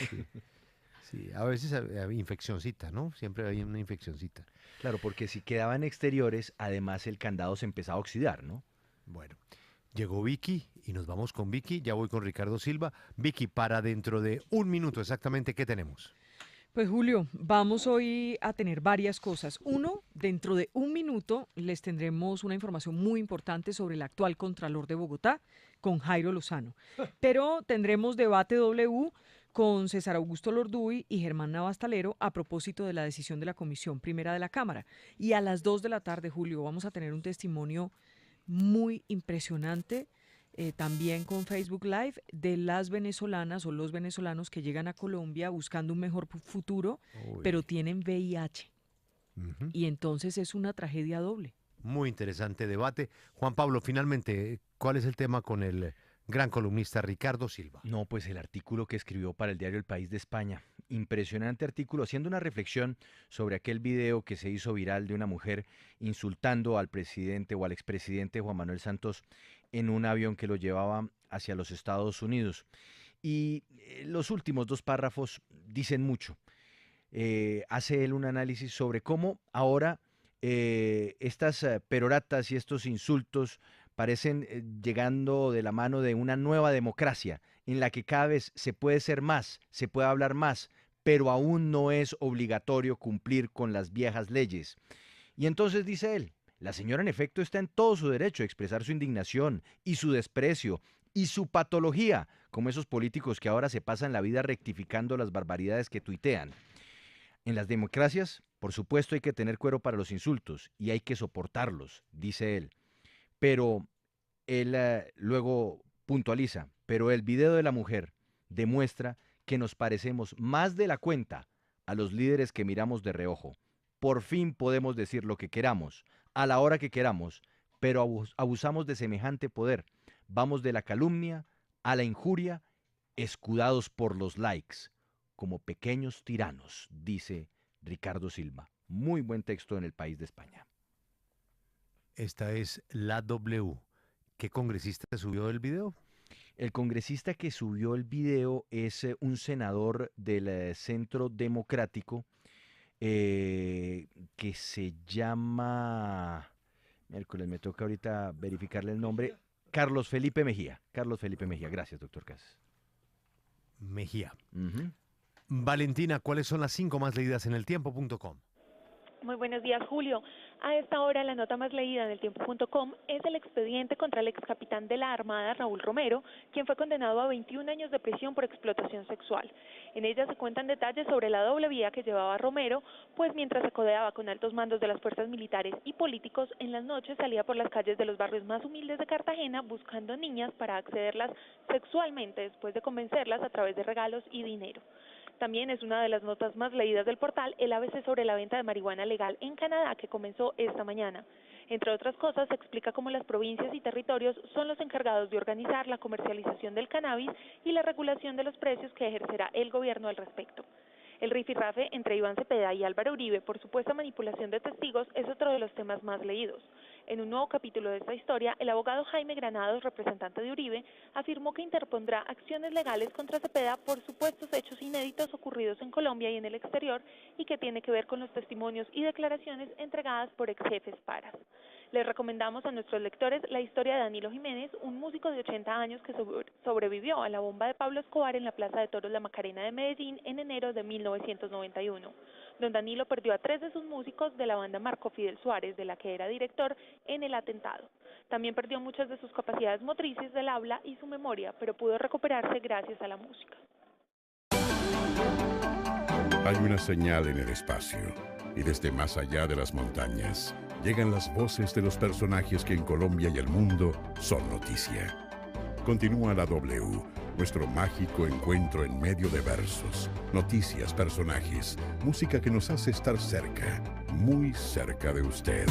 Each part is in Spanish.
Sí, sí, a veces hay infeccioncita, ¿no? Siempre hay una infeccioncita. Claro, porque si quedaban exteriores, además el candado se empezaba a oxidar, ¿no? Bueno, llegó Vicky y nos vamos con Vicky. Ya voy con Ricardo Silva. Vicky, para dentro de un minuto exactamente, ¿qué tenemos? Pues Julio, vamos hoy a tener varias cosas. Uno, dentro de un minuto les tendremos una información muy importante sobre el actual Contralor de Bogotá con Jairo Lozano. Pero tendremos debate W con César Augusto Lorduy y Germán Navastalero a propósito de la decisión de la Comisión Primera de la Cámara. Y a las 2 de la tarde, Julio, vamos a tener un testimonio muy impresionante, también con Facebook Live, de las venezolanas o los venezolanos que llegan a Colombia buscando un mejor futuro, pero Uy, tienen VIH. ujú. Y entonces es una tragedia doble. Muy interesante debate. Juan Pablo, finalmente, ¿cuál es el tema con el gran columnista Ricardo Silva? No, pues el artículo que escribió para el diario El País de España. Impresionante artículo, haciendo una reflexión sobre aquel video que se hizo viral de una mujer insultando al presidente o al expresidente Juan Manuel Santos en un avión que lo llevaba hacia los Estados Unidos. Y los últimos dos párrafos dicen mucho. Hace él un análisis sobre cómo ahora estas peroratas y estos insultos parecen llegando de la mano de una nueva democracia en la que cada vez se puede ser más, se puede hablar más, pero aún no es obligatorio cumplir con las viejas leyes. Y entonces dice él, la señora en efecto está en todo su derecho a expresar su indignación y su desprecio y su patología, como esos políticos que ahora se pasan la vida rectificando las barbaridades que tuitean. En las democracias, por supuesto, hay que tener cuero para los insultos y hay que soportarlos, dice él. Pero él luego puntualiza, pero el video de la mujer demuestra que nos parecemos más de la cuenta a los líderes que miramos de reojo. Por fin podemos decir lo que queramos, a la hora que queramos, pero abusamos de semejante poder. Vamos de la calumnia a la injuria, escudados por los likes, como pequeños tiranos, dice Ricardo Silva. Muy buen texto en El País de España. Esta es la W. ¿Qué congresista subió el video? El congresista que subió el video es un senador del Centro Democrático que se llama, miércoles, me toca ahorita verificarle el nombre, Carlos Felipe Mejía. Carlos Felipe Mejía, gracias, doctor Casas. Mejía. Ujú. Valentina, ¿cuáles son las 5 más leídas en eltiempo.com? Muy buenos días, Julio. A esta hora, la nota más leída en el tiempo.com es el expediente contra el ex capitán de la Armada, Raúl Romero, quien fue condenado a 21 años de prisión por explotación sexual. En ella se cuentan detalles sobre la doble vida que llevaba Romero, pues mientras se codeaba con altos mandos de las fuerzas militares y políticos, en las noches salía por las calles de los barrios más humildes de Cartagena buscando niñas para accederlas sexualmente después de convencerlas a través de regalos y dinero. También es una de las notas más leídas del portal el ABC sobre la venta de marihuana legal en Canadá que comenzó esta mañana. Entre otras cosas, se explica cómo las provincias y territorios son los encargados de organizar la comercialización del cannabis y la regulación de los precios que ejercerá el gobierno al respecto. El rifirrafe entre Iván Cepeda y Álvaro Uribe por supuesta manipulación de testigos es otro de los temas más leídos. En un nuevo capítulo de esta historia, el abogado Jaime Granados, representante de Uribe, afirmó que interpondrá acciones legales contra Cepeda por supuestos hechos inéditos ocurridos en Colombia y en el exterior y que tiene que ver con los testimonios y declaraciones entregadas por ex jefes paras. Les recomendamos a nuestros lectores la historia de Danilo Jiménez, un músico de 80 años que sobrevivió a la bomba de Pablo Escobar en la Plaza de Toros La Macarena de Medellín en enero de 1991. Don Danilo perdió a 3 de sus músicos de la banda Marco Fidel Suárez, de la que era director, en el atentado. También perdió muchas de sus capacidades motrices del habla y su memoria, pero pudo recuperarse gracias a la música. Hay una señal en el espacio, y desde más allá de las montañas llegan las voces de los personajes que en Colombia y el mundo son noticia. Continúa la W, nuestro mágico encuentro en medio de versos, noticias, personajes, música que nos hace estar cerca, muy cerca de usted.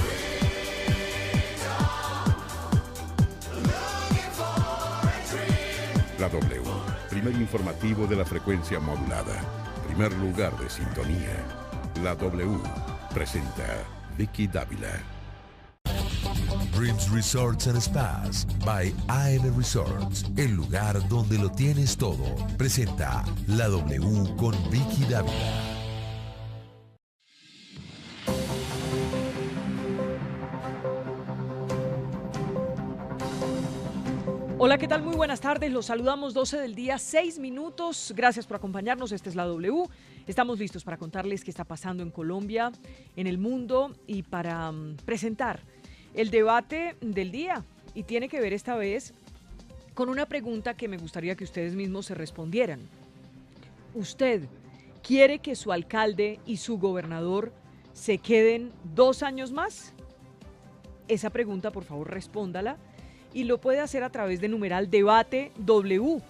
La W, primer informativo de la frecuencia modulada, primer lugar de sintonía. La W presenta Vicky Dávila. Dreams Resorts and Spas by AM Resorts, el lugar donde lo tienes todo. Presenta La W con Vicky Dávila. Hola, ¿qué tal? Muy buenas tardes. Los saludamos 12 del día, 6 minutos. Gracias por acompañarnos. Esta es La W. Estamos listos para contarles qué está pasando en Colombia, en el mundo y para presentar el debate del día. Y tiene que ver esta vez con una pregunta que me gustaría que ustedes mismos se respondieran. ¿Usted quiere que su alcalde y su gobernador se queden 2 años más? Esa pregunta, por favor, respóndala. Y lo puede hacer a través de numeral debate W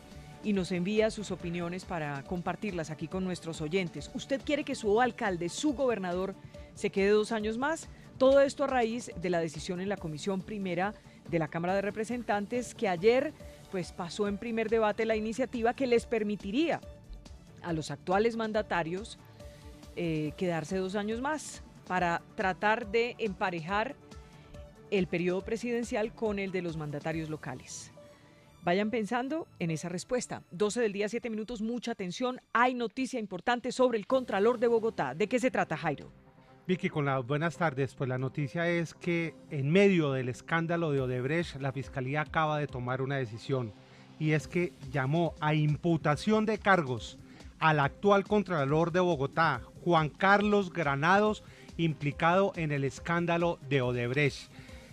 y nos envía sus opiniones para compartirlas aquí con nuestros oyentes. ¿Usted quiere que su alcalde, su gobernador, se quede 2 años más? Todo esto a raíz de la decisión en la Comisión Primera de la Cámara de Representantes que ayer pues, pasó en primer debate la iniciativa que les permitiría a los actuales mandatarios quedarse 2 años más para tratar de emparejar el periodo presidencial con el de los mandatarios locales. Vayan pensando en esa respuesta. 12 del día, 7 minutos, mucha atención. Hay noticia importante sobre el Contralor de Bogotá. ¿De qué se trata, Jairo? Vicky, con las buenas tardes. Pues la noticia es que en medio del escándalo de Odebrecht, la Fiscalía acaba de tomar una decisión y es que llamó a imputación de cargos al actual Contralor de Bogotá, Juan Carlos Granados, implicado en el escándalo de Odebrecht.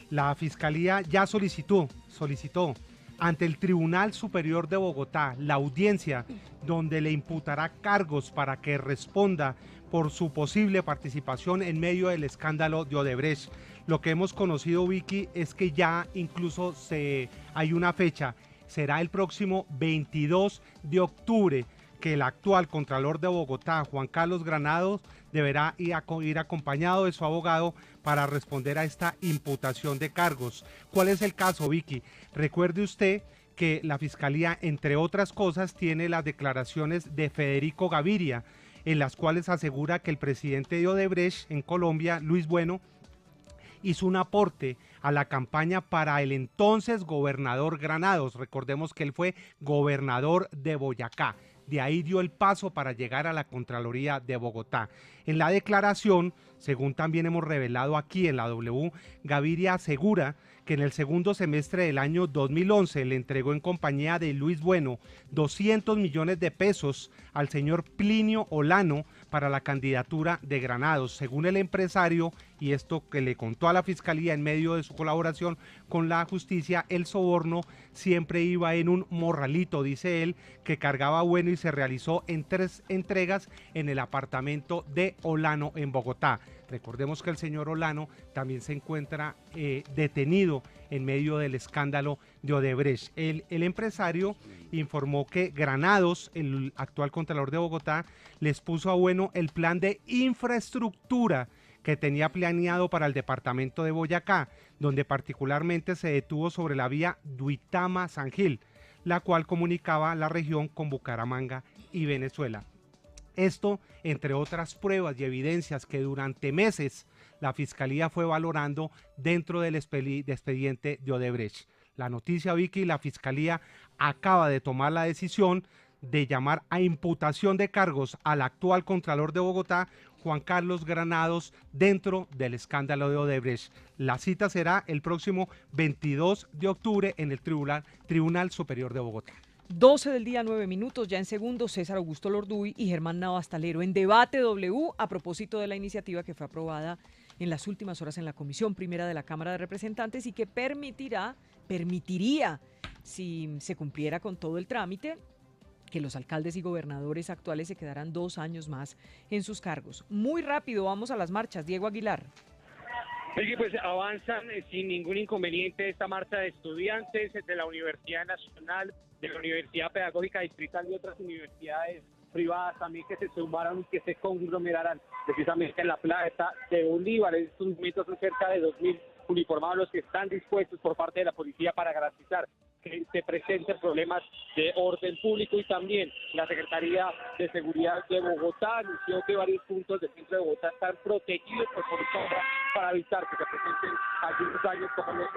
La Fiscalía ya solicitó ante el Tribunal Superior de Bogotá la audiencia donde le imputará cargos para que responda por su posible participación en medio del escándalo de Odebrecht. Lo que hemos conocido, Vicky, es que ya incluso hay una fecha, será el próximo 22 de octubre que el actual Contralor de Bogotá, Juan Carlos Granados, deberá ir acompañado de su abogado para responder a esta imputación de cargos. ¿Cuál es el caso, Vicky? Recuerde usted que la Fiscalía, entre otras cosas, tiene las declaraciones de Federico Gaviria, en las cuales asegura que el presidente de Odebrecht en Colombia, Luis Bueno, hizo un aporte a la campaña para el entonces gobernador Granados. Recordemos que él fue gobernador de Boyacá. De ahí dio el paso para llegar a la Contraloría de Bogotá. En la declaración, según también hemos revelado aquí en la W, Gaviria asegura que en el segundo semestre del año 2011 le entregó en compañía de Luis Bueno 200 millones de pesos al señor Plinio Olano para la candidatura de Granados. Según el empresario, y esto que le contó a la Fiscalía en medio de su colaboración con la justicia, el soborno siempre iba en un morralito, dice él, que cargaba Bueno y se realizó en 3 entregas en el apartamento de Olano en Bogotá. Recordemos que el señor Olano también se encuentra detenido en medio del escándalo de Odebrecht. El empresario informó que Granados, el actual Contralor de Bogotá, les puso a Bueno el plan de infraestructura que tenía planeado para el departamento de Boyacá, donde particularmente se detuvo sobre la vía Duitama-San Gil, la cual comunicaba la región con Bucaramanga y Venezuela. Esto, entre otras pruebas y evidencias que durante meses la Fiscalía fue valorando dentro del expediente de Odebrecht. La noticia, Vicky, la Fiscalía acaba de tomar la decisión de llamar a imputación de cargos al actual Contralor de Bogotá, Juan Carlos Granados, dentro del escándalo de Odebrecht. La cita será el próximo 22 de octubre en el Tribunal Superior de Bogotá. 12 del día, 9 minutos, ya en segundos, César Augusto Lorduy y Germán Navastalero en Debate W a propósito de la iniciativa que fue aprobada en las últimas horas en la Comisión Primera de la Cámara de Representantes y que permitiría, si se cumpliera con todo el trámite, que los alcaldes y gobernadores actuales se quedaran 2 años más en sus cargos. Muy rápido, vamos a las marchas. Diego Aguilar. Sí, pues avanzan sin ningún inconveniente esta marcha de estudiantes de la Universidad Nacional, de la Universidad Pedagógica Distrital y otras universidades privadas también que se sumaron y que se conglomeraran precisamente en la plaza de Bolívar. En estos momentos son cerca de 2.000 uniformados los que están dispuestos por parte de la policía para garantizar que se presenten problemas de orden público. Y también la Secretaría de Seguridad de Bogotá anunció que varios puntos del centro de Bogotá están protegidos por policía para evitar que se presenten algunos daños como los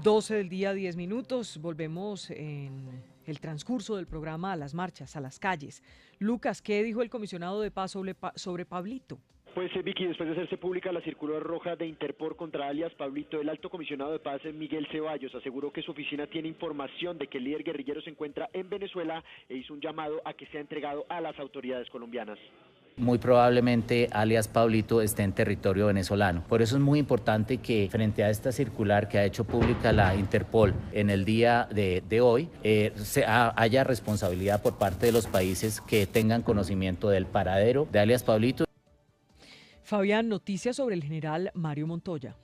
12 del día, 10 minutos. Volvemos en el transcurso del programa a las marchas, a las calles. Lucas, ¿qué dijo el comisionado de paz sobre Pablito? Pues Vicky, después de hacerse pública la circular roja de Interpol contra alias Pablito, el alto comisionado de paz Miguel Ceballos aseguró que su oficina tiene información de que el líder guerrillero se encuentra en Venezuela e hizo un llamado a que sea entregado a las autoridades colombianas. Muy probablemente alias Pablito esté en territorio venezolano. Por eso es muy importante que frente a esta circular que ha hecho pública la Interpol en el día de hoy, haya responsabilidad por parte de los países que tengan conocimiento del paradero de alias Pablito. Fabián, noticias sobre el general Mario Montoya.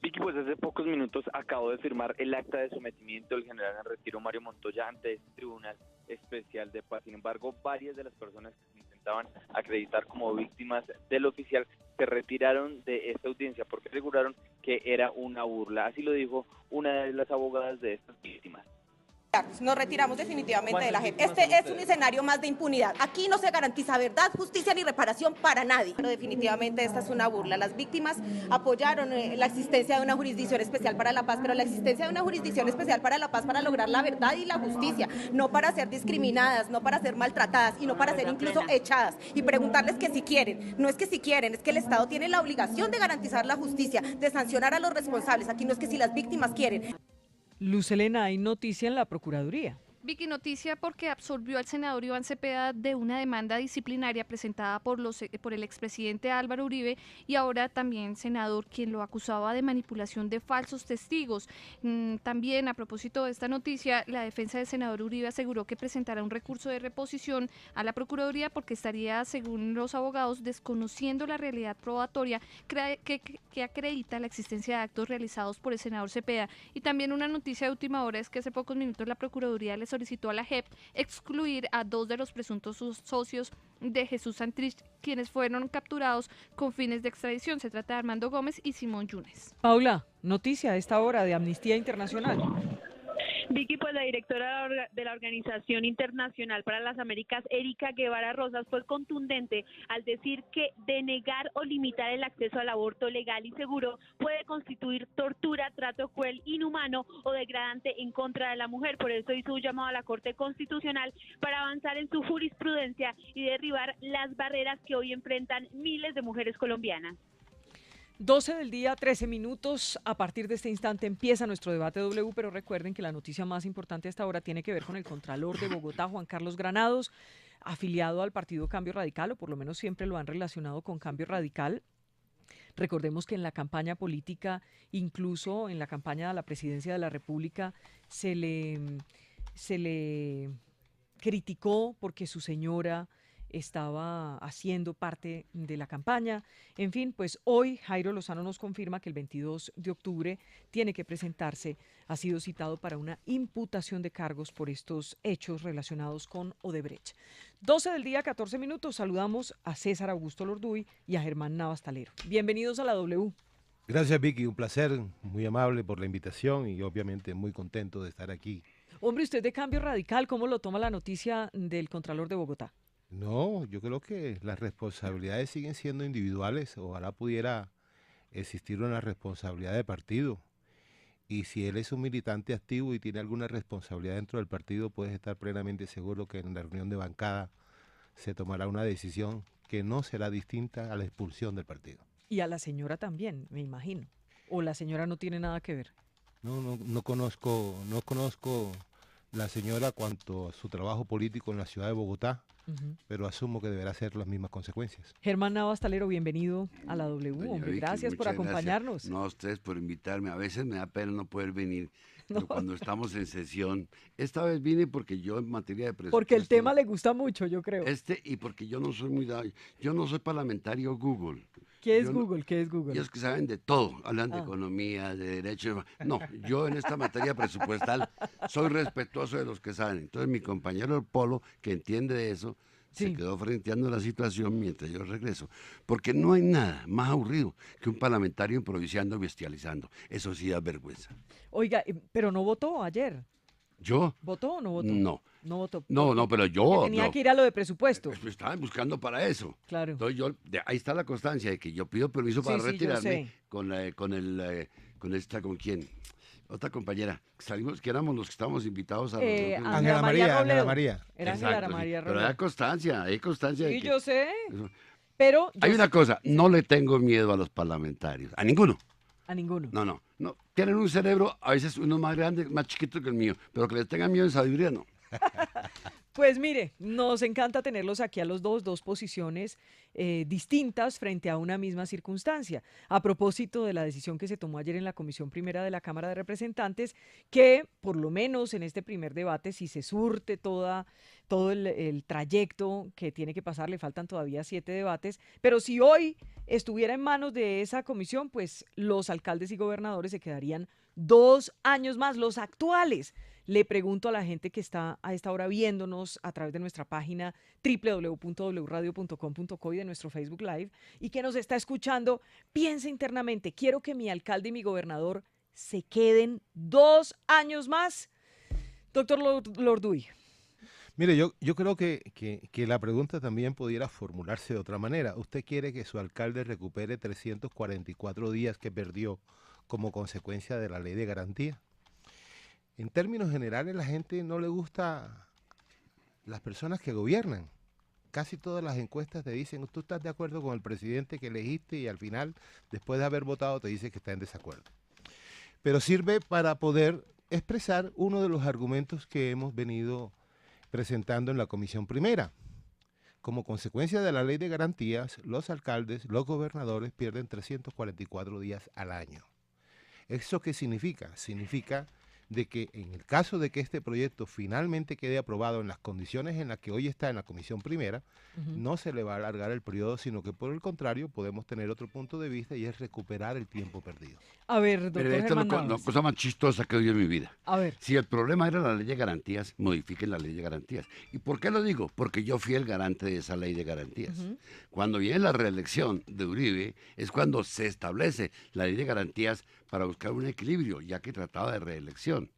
Vicky, pues hace pocos minutos acabó de firmar el acta de sometimiento del general en retiro Mario Montoya ante este Tribunal Especial de Paz. Sin embargo, varias de las personas que se intentaban acreditar como víctimas del oficial se retiraron de esta audiencia porque aseguraron que era una burla. Así lo dijo una de las abogadas de estas víctimas. Nos retiramos definitivamente de la JEP. Este es un escenario más de impunidad. Aquí no se garantiza verdad, justicia ni reparación para nadie. Pero definitivamente esta es una burla. Las víctimas apoyaron la existencia de una jurisdicción especial para la paz, pero la existencia de una jurisdicción especial para la paz para lograr la verdad y la justicia, no para ser discriminadas, no para ser maltratadas y no para ser incluso echadas. Y preguntarles que si quieren. No es que si quieren, es que el Estado tiene la obligación de garantizar la justicia, de sancionar a los responsables. Aquí no es que si las víctimas quieren. Luz Helena, hay noticia en la Procuraduría. Vicky, noticia porque absolvió al senador Iván Cepeda de una demanda disciplinaria presentada por el expresidente Álvaro Uribe y ahora también senador quien lo acusaba de manipulación de falsos testigos. También a propósito de esta noticia, la defensa del senador Uribe aseguró que presentará un recurso de reposición a la Procuraduría porque estaría, según los abogados, desconociendo la realidad probatoria que acredita la existencia de actos realizados por el senador Cepeda. Y también una noticia de última hora es que hace pocos minutos la Procuraduría le solicitó a la JEP excluir a 2 de los presuntos socios de Jesús Santrich, quienes fueron capturados con fines de extradición. Se trata de Armando Gómez y Simón Yunes. Paula, noticia a esta hora de Amnistía Internacional. Vicky, pues la directora de la Organización Internacional para las Américas, Erika Guevara Rosas, fue contundente al decir que denegar o limitar el acceso al aborto legal y seguro puede constituir tortura, trato cruel, inhumano o degradante en contra de la mujer. Por eso hizo un llamado a la Corte Constitucional para avanzar en su jurisprudencia y derribar las barreras que hoy enfrentan miles de mujeres colombianas. 12 del día, 13 minutos. A partir de este instante empieza nuestro debate W, pero recuerden que la noticia más importante hasta ahora tiene que ver con el Contralor de Bogotá, Juan Carlos Granados, afiliado al partido Cambio Radical, o por lo menos siempre lo han relacionado con Cambio Radical. Recordemos que en la campaña política, incluso en la campaña a la presidencia de la República, se le criticó porque su señora estaba haciendo parte de la campaña. En fin, pues hoy Jairo Lozano nos confirma que el 22 de octubre tiene que presentarse, ha sido citado para una imputación de cargos por estos hechos relacionados con Odebrecht. 12 del día, 14 minutos. Saludamos a César Augusto Lorduy y a Germán Navas Talero. Bienvenidos a la W. Gracias, Vicky, un placer, muy amable por la invitación y obviamente muy contento de estar aquí. Hombre, usted de Cambio Radical, ¿cómo lo toma la noticia del Contralor de Bogotá? No, yo creo que las responsabilidades siguen siendo individuales. Ojalá pudiera existir una responsabilidad de partido. Y si él es un militante activo y tiene alguna responsabilidad dentro del partido, puedes estar plenamente seguro que en la reunión de bancada se tomará una decisión que no será distinta a la expulsión del partido. Y a la señora también, me imagino. ¿O la señora no tiene nada que ver? No conozco la señora cuanto a su trabajo político en la ciudad de Bogotá, pero asumo que deberá ser las mismas consecuencias. Germán Navas Talero, bienvenido a la W. Hombre, Vicky, gracias por acompañarnos. Gracias. No, a ustedes por invitarme. A veces me da pena no poder venir, pero cuando estamos en sesión. Esta vez vine porque yo en materia de presupuesto... Porque el tema le gusta mucho, yo creo. Y porque yo no soy yo no soy parlamentario Google. ¿Qué es Google? ¿Qué es Google? Ellos que saben de todo, hablan de economía, de derecho. No, yo en esta materia presupuestal soy respetuoso de los que saben. Entonces mi compañero el Polo, que entiende de eso, se quedó frenteando la situación mientras yo regreso. Porque no hay nada más aburrido que un parlamentario improvisando y bestializando. Eso sí da vergüenza. Oiga, pero no votó ayer. ¿Yo? ¿Votó o no votó? No. No votó. No, pero yo... Tenía no. que ir a lo de presupuesto. Me estaban buscando para eso. Claro. Entonces ahí está la constancia de que yo pido permiso para retirarme ¿con quién? Otra compañera. Salimos, que éramos los que estábamos invitados a... Ángela María. Era Exacto, Ángela María pero Robledo. hay constancia de Sí, que... yo sé. Pero... Hay una cosa, no le tengo miedo a los parlamentarios, a ninguno. A ninguno. No. Tienen un cerebro, a veces uno más grande, más chiquito que el mío, pero que les tengan miedo en sabiduría, no. Pues mire, nos encanta tenerlos aquí a los dos posiciones distintas frente a una misma circunstancia. A propósito de la decisión que se tomó ayer en la Comisión Primera de la Cámara de Representantes, que por lo menos en este primer debate, si se surte todo el trayecto que tiene que pasar, le faltan todavía 7 debates, pero si hoy estuviera en manos de esa comisión, pues los alcaldes y gobernadores se quedarían 2 años más, los actuales. Le pregunto a la gente que está a esta hora viéndonos a través de nuestra página www.wradio.com.co y de nuestro Facebook Live y que nos está escuchando, piense internamente, ¿quiero que mi alcalde y mi gobernador se queden 2 años más? Doctor Lorduy. Mire, yo creo que la pregunta también pudiera formularse de otra manera. ¿Usted quiere que su alcalde recupere 344 días que perdió como consecuencia de la ley de garantía? En términos generales, la gente no le gusta las personas que gobiernan. Casi todas las encuestas te dicen, tú estás de acuerdo con el presidente que elegiste y al final, después de haber votado, te dice que está en desacuerdo. Pero sirve para poder expresar uno de los argumentos que hemos venido presentando en la Comisión Primera. Como consecuencia de la ley de garantías, los alcaldes, los gobernadores pierden 344 días al año. ¿Eso qué significa? Significa de que en el caso de que este proyecto finalmente quede aprobado en las condiciones en las que hoy está en la Comisión Primera, no se le va a alargar el periodo, sino que por el contrario podemos tener otro punto de vista y es recuperar el tiempo perdido. A ver, doctor Pero esta es la cosa más chistosa que he oído en mi vida. A ver. Si el problema era la ley de garantías, modifiquen la ley de garantías. ¿Y por qué lo digo? Porque yo fui el garante de esa ley de garantías. Cuando viene la reelección de Uribe, es cuando se establece la ley de garantías para buscar un equilibrio, ya que trataba de reelección.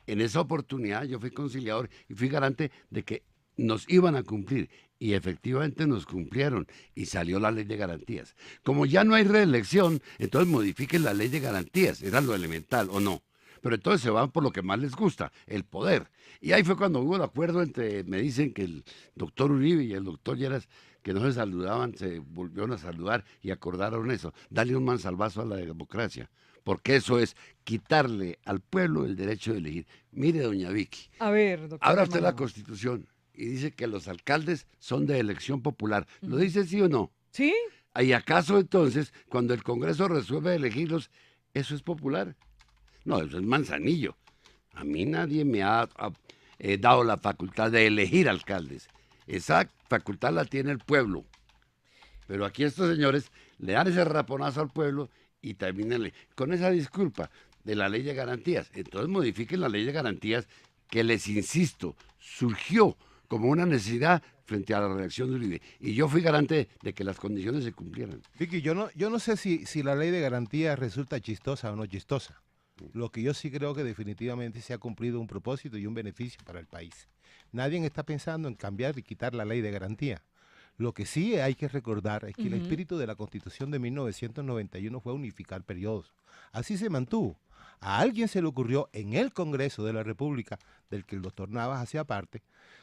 En esa oportunidad yo fui conciliador y fui garante de que nos iban a cumplir y efectivamente nos cumplieron y salió la ley de garantías. Como ya no hay reelección, entonces modifiquen la ley de garantías, era lo elemental, ¿o no? Pero entonces se van por lo que más les gusta, el poder. Y ahí fue cuando hubo el acuerdo entre, me dicen que el doctor Uribe y el doctor Lleras, que no se saludaban, se volvieron a saludar y acordaron eso, darle un mansalvazo a la democracia. Porque eso es quitarle al pueblo el derecho de elegir. Mire, doña Vicky, a ver, doctor, ahora usted la Constitución y dice que los alcaldes son de elección popular. ¿Lo dice sí o no? Sí. ¿Y acaso entonces, cuando el Congreso resuelve elegirlos, eso es popular? No, eso es Manzanillo. A mí nadie me ha dado la facultad de elegir alcaldes. Esa facultad la tiene el pueblo. Pero aquí estos señores le dan ese raponazo al pueblo y termínenle con esa disculpa de la ley de garantías. Entonces modifiquen la ley de garantías que, les insisto, surgió como una necesidad frente a la reelección de Uribe. Y yo fui garante de que las condiciones se cumplieran. Vicky, yo no sé si la ley de garantías resulta chistosa o no chistosa. Lo que yo sí creo que definitivamente se ha cumplido un propósito y un beneficio para el país. Nadie está pensando en cambiar y quitar la ley de garantía. Lo que sí hay que recordar es que el espíritu de la Constitución de 1991 fue unificar periodos. Así se mantuvo. A alguien se le ocurrió en el Congreso de la República, del que el doctor Navas hacía parte,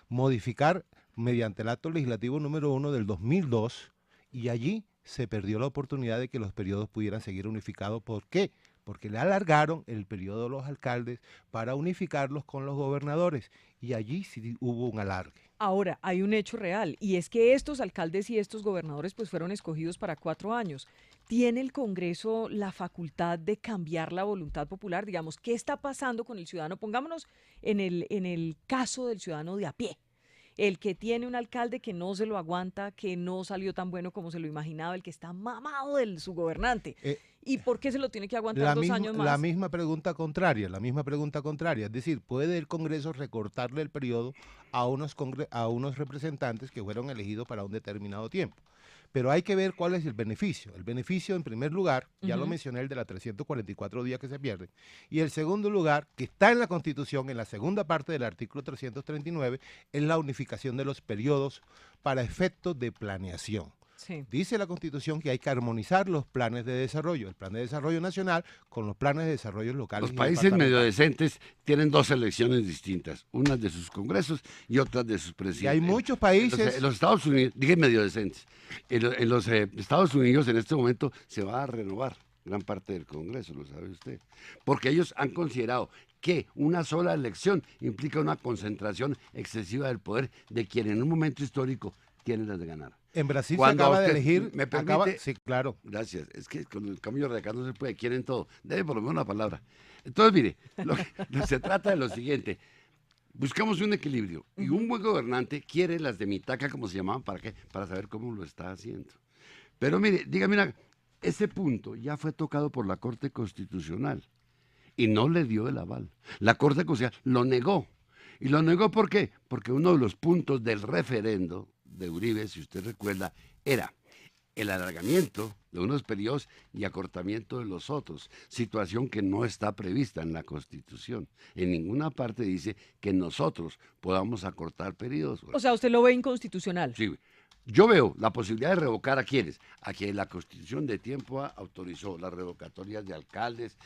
modificar mediante el acto legislativo número 1 del 2002 y allí se perdió la oportunidad de que los periodos pudieran seguir unificados. ¿Por qué? Porque le alargaron el periodo de los alcaldes para unificarlos con los gobernadores y allí sí hubo un alargue. Ahora, hay un hecho real y es que estos alcaldes y estos gobernadores pues fueron escogidos para 4 años. ¿Tiene el Congreso la facultad de cambiar la voluntad popular? Digamos, ¿qué está pasando con el ciudadano? Pongámonos en el caso del ciudadano de a pie. el que tiene un alcalde que no se lo aguanta, que no salió tan bueno como se lo imaginaba, el que está mamado de su gobernante. ¿Y por qué se lo tiene que aguantar 2 años más? La misma pregunta contraria. Es decir, ¿puede el Congreso recortarle el periodo a unos representantes que fueron elegidos para un determinado tiempo? Pero hay que ver cuál es el beneficio. El beneficio, en primer lugar, ya lo mencioné, el de los 344 días que se pierden. Y el segundo lugar, que está en la Constitución, en la segunda parte del artículo 339, es la unificación de los periodos para efectos de planeación. Sí. Dice la Constitución que hay que armonizar los planes de desarrollo, el plan de desarrollo nacional con los planes de desarrollo locales. Los países medio decentes tienen 2 elecciones distintas, unas de sus congresos y otras de sus presidentes. Y hay muchos países... En los Estados Unidos, dije medio decentes, en los Estados Unidos en este momento se va a renovar gran parte del Congreso, lo sabe usted, porque ellos han considerado que una sola elección implica una concentración excesiva del poder de quien en un momento histórico tiene las de ganar. En Brasil se acaba de elegir... ¿Me permite? Sí, claro. Gracias. Es que con el cambio radical no se puede, quieren todo. Debe por lo menos una palabra. Entonces, mire, se trata de lo siguiente. Buscamos un equilibrio. Y un buen gobernante quiere las de Mitaca, como se llamaban, ¿para qué? Para saber cómo lo está haciendo. Pero mire, dígame, ese punto ya fue tocado por la Corte Constitucional y no le dio el aval. La Corte Constitucional lo negó. ¿Y lo negó por qué? Porque uno de los puntos del referendo de Uribe, si usted recuerda, era el alargamiento de unos periodos y acortamiento de los otros, situación que no está prevista en la Constitución. En ninguna parte dice que nosotros podamos acortar periodos. O sea, ¿usted lo ve inconstitucional? Sí. Yo veo la posibilidad de revocar a quienes, a quien la Constitución de tiempo autorizó las revocatorias de alcaldes,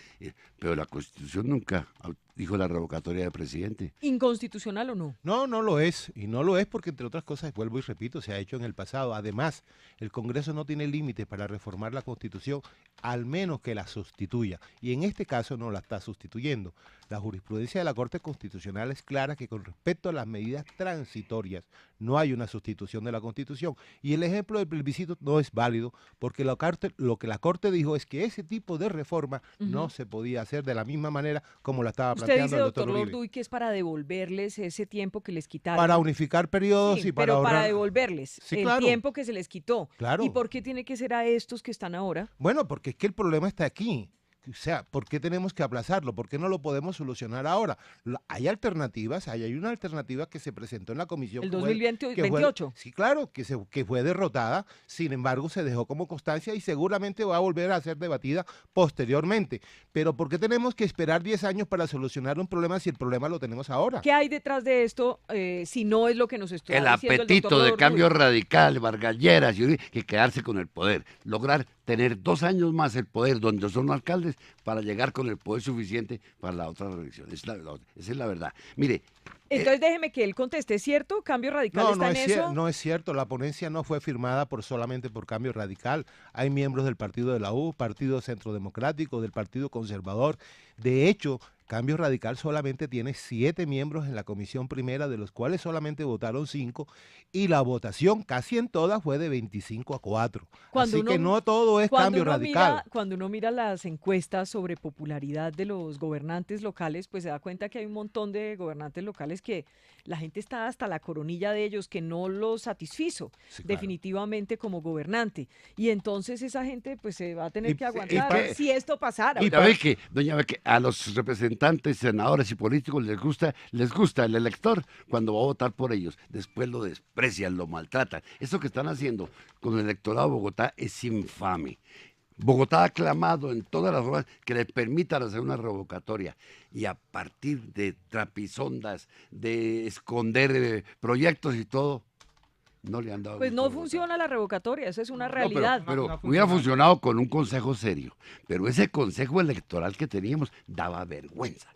pero la Constitución nunca dijo la revocatoria de presidente. ¿Inconstitucional o no? No, no lo es, y no lo es porque, entre otras cosas, vuelvo y repito, se ha hecho en el pasado. Además, el Congreso no tiene límites para reformar la Constitución, al menos que la sustituya, y en este caso no la está sustituyendo. La jurisprudencia de la Corte Constitucional es clara que con respecto a las medidas transitorias no hay una sustitución de la Constitución, y el ejemplo del plebiscito no es válido porque lo que la Corte dijo es que ese tipo de reforma no se podía hacer de la misma manera como la estaba Usted planteando dice, el doctor Uribe. Lorduy, que es para devolverles ese tiempo que les quitaron. Para unificar periodos Sí, y para pero ahorrar. para devolverles Sí, el claro. tiempo que se les quitó. Claro. ¿Y por qué tiene que ser a estos que están ahora? Bueno, porque es que el problema está aquí. O sea, ¿por qué tenemos que aplazarlo? ¿Por qué no lo podemos solucionar ahora? Hay alternativas, hay una alternativa que se presentó en la comisión. ¿El que fue- 2028? Sí, claro, que fue derrotada, sin embargo se dejó como constancia y seguramente va a volver a ser debatida posteriormente. Pero ¿por qué tenemos que esperar 10 años para solucionar un problema si el problema lo tenemos ahora? ¿Qué hay detrás de esto si no es lo que nos está El diciendo el apetito doctor de Lorduy? cambio radical, Vargalleras, y que quedarse con el poder. Lograr tener 2 años más el poder donde son alcaldes para llegar con el poder suficiente para la otra reelección. Esa es la verdad. Mire, Entonces déjeme que él conteste, ¿es cierto? ¿Cambio Radical No, está en eso? no es cierto. La ponencia no fue firmada solamente por Cambio Radical. Hay miembros del Partido de la U, Partido Centro Democrático, del Partido Conservador. De hecho, Cambio Radical solamente tiene 7 miembros en la comisión primera, de los cuales solamente votaron 5, y la votación casi en todas fue de 25-4. Así que no todo es Cambio Radical. Cuando uno mira las encuestas sobre popularidad de los gobernantes locales, pues se da cuenta que hay un montón de gobernantes locales que la gente está hasta la coronilla de ellos, que no los satisfizo definitivamente como gobernante. Y entonces esa gente pues se va a tener que aguantar si esto pasara. Doña Beque, a los representantes, senadores y políticos les gusta el elector cuando va a votar por ellos. Después lo desprecian, lo maltratan. Eso que están haciendo con el electorado de Bogotá es infame. Bogotá ha clamado en todas las formas que le permitan hacer una revocatoria, y a partir de trapisondas, de esconder proyectos y todo, no le han dado. Pues no funciona la revocatoria, esa es una realidad. Pero hubiera funcionado con un consejo serio. Pero ese consejo electoral que teníamos daba vergüenza.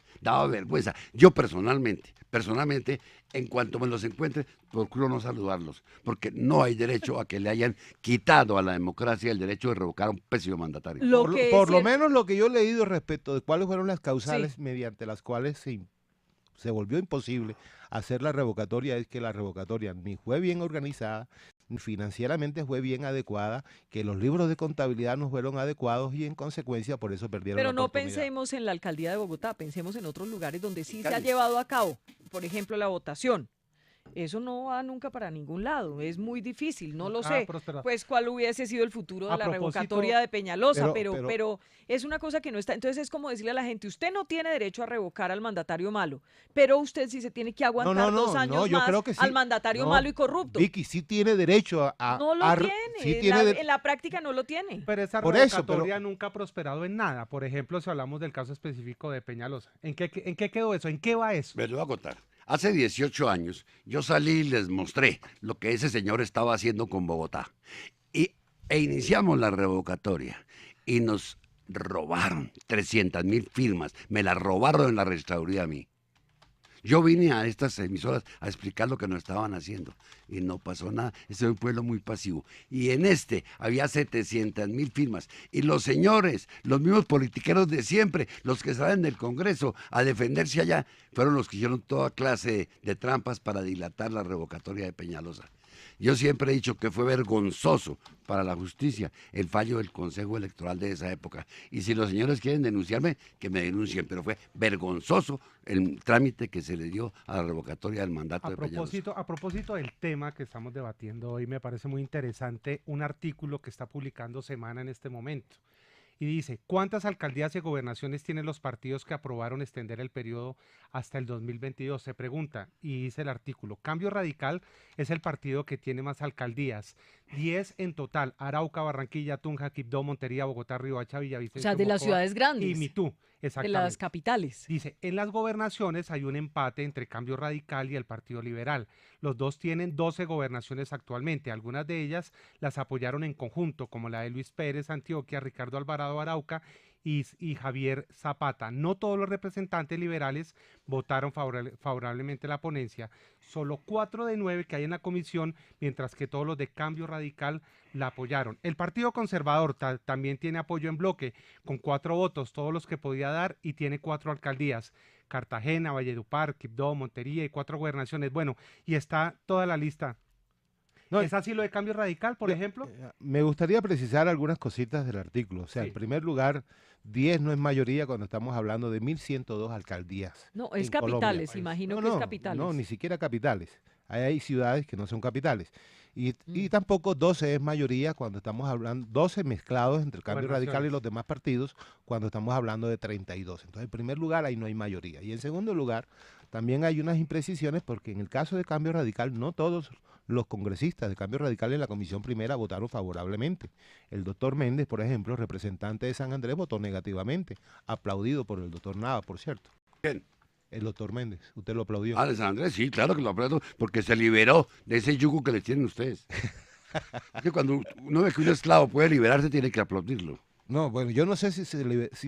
Yo personalmente, en cuanto me los encuentre, procuro no saludarlos, porque no hay derecho a que le hayan quitado a la democracia el derecho de revocar a un pésimo mandatario. Por lo menos lo que yo he leído respecto de cuáles fueron las causales mediante las cuales se volvió imposible hacer la revocatoria, es que la revocatoria ni fue bien organizada, ni financieramente fue bien adecuada, que los libros de contabilidad no fueron adecuados y en consecuencia por eso perdieron Pero la no oportunidad. pensemos en la alcaldía de Bogotá, pensemos en otros lugares donde sí se ha Cali. llevado a cabo, por ejemplo, la votación. eso no va nunca para ningún lado, es muy difícil, no lo Ah, sé, Próspera. pues cuál hubiese sido el futuro de A la propósito, revocatoria de Peñalosa, pero- pero es una cosa que no está, entonces es como decirle a la gente, usted no tiene derecho a revocar al mandatario malo, pero usted sí se tiene que aguantar 2 años yo más creo que sí. al mandatario No, malo y corrupto. Vicky sí tiene derecho a No lo tiene, sí en, tiene en la práctica no lo tiene. Pero esa Por eso, revocatoria nunca ha prosperado en nada. Por ejemplo, si hablamos del caso específico de Peñalosa. ¿En qué quedó eso? ¿En qué va eso? Me lo voy a contar. Hace 18 años yo salí y les mostré lo que ese señor estaba haciendo con Bogotá. E iniciamos la revocatoria y nos robaron 300.000 firmas. Me las robaron en la registraduría a mí. Yo vine a estas emisoras a explicar lo que nos estaban haciendo y no pasó nada. Este es un pueblo muy pasivo. Y en este había 700.000 firmas. Y los señores, los mismos politiqueros de siempre, los que salen del Congreso a defenderse allá, fueron los que hicieron toda clase de trampas para dilatar la revocatoria de Peñalosa. Yo siempre he dicho que fue vergonzoso para la justicia el fallo del Consejo Electoral de esa época. Y si los señores quieren denunciarme, que me denuncien, pero fue vergonzoso el trámite que se le dio a la revocatoria del mandato de Peñalosa. A propósito del tema que estamos debatiendo hoy, me parece muy interesante un artículo que está publicando Semana en este momento. Y dice, ¿cuántas alcaldías y gobernaciones tienen los partidos que aprobaron extender el periodo hasta el 2022? Se pregunta, y dice el artículo, Cambio Radical es el partido que tiene más alcaldías, 10 en total, Arauca, Barranquilla, Tunja, Quibdó, Montería, Bogotá, Riohacha, Villavicencio, O sea, de las Mocoa ciudades grandes. y Mitú, De exactamente. las capitales. Dice, en las gobernaciones hay un empate entre Cambio Radical y el Partido Liberal. Los dos tienen 12 gobernaciones actualmente. Algunas de ellas las apoyaron en conjunto, como la de Luis Pérez, Antioquia, Ricardo Alvarado, Arauca y Javier Zapata. No todos los representantes liberales votaron favorablemente la ponencia. Solo 4 de 9 que hay en la comisión, mientras que todos los de Cambio Radical la apoyaron. El Partido Conservador también tiene apoyo en bloque, con 4 votos, todos los que podía dar, y tiene 4 alcaldías. Cartagena, Valledupar, Quibdó, Montería y 4 gobernaciones. Bueno, y está toda la lista. No, ¿Es así lo de Cambio Radical, por ejemplo? Me gustaría precisar algunas cositas del artículo. O sea, Sí. en primer lugar, 10 no es mayoría cuando estamos hablando de 1.102 alcaldías. No, es en Colombia. capitales, imagino que es capitales. No, ni siquiera capitales. Hay ciudades que no son capitales. Y tampoco 12 es mayoría cuando estamos hablando, 12 mezclados entre el Cambio Radical y los demás partidos cuando estamos hablando de 32. Entonces, en primer lugar, ahí no hay mayoría. Y en segundo lugar, también hay unas imprecisiones porque en el caso de Cambio Radical no todos los congresistas de Cambio Radical en la Comisión Primera votaron favorablemente. El doctor Méndez, por ejemplo, representante de San Andrés, votó negativamente, aplaudido por el doctor Nava, por cierto. ¿Quién? El doctor Méndez, usted lo aplaudió. Ah, de San Andrés, sí, claro que lo aplaudo, porque se liberó de ese yugo que le tienen ustedes. Es que cuando uno ve que un esclavo puede liberarse, tiene que aplaudirlo. No, bueno, yo no sé si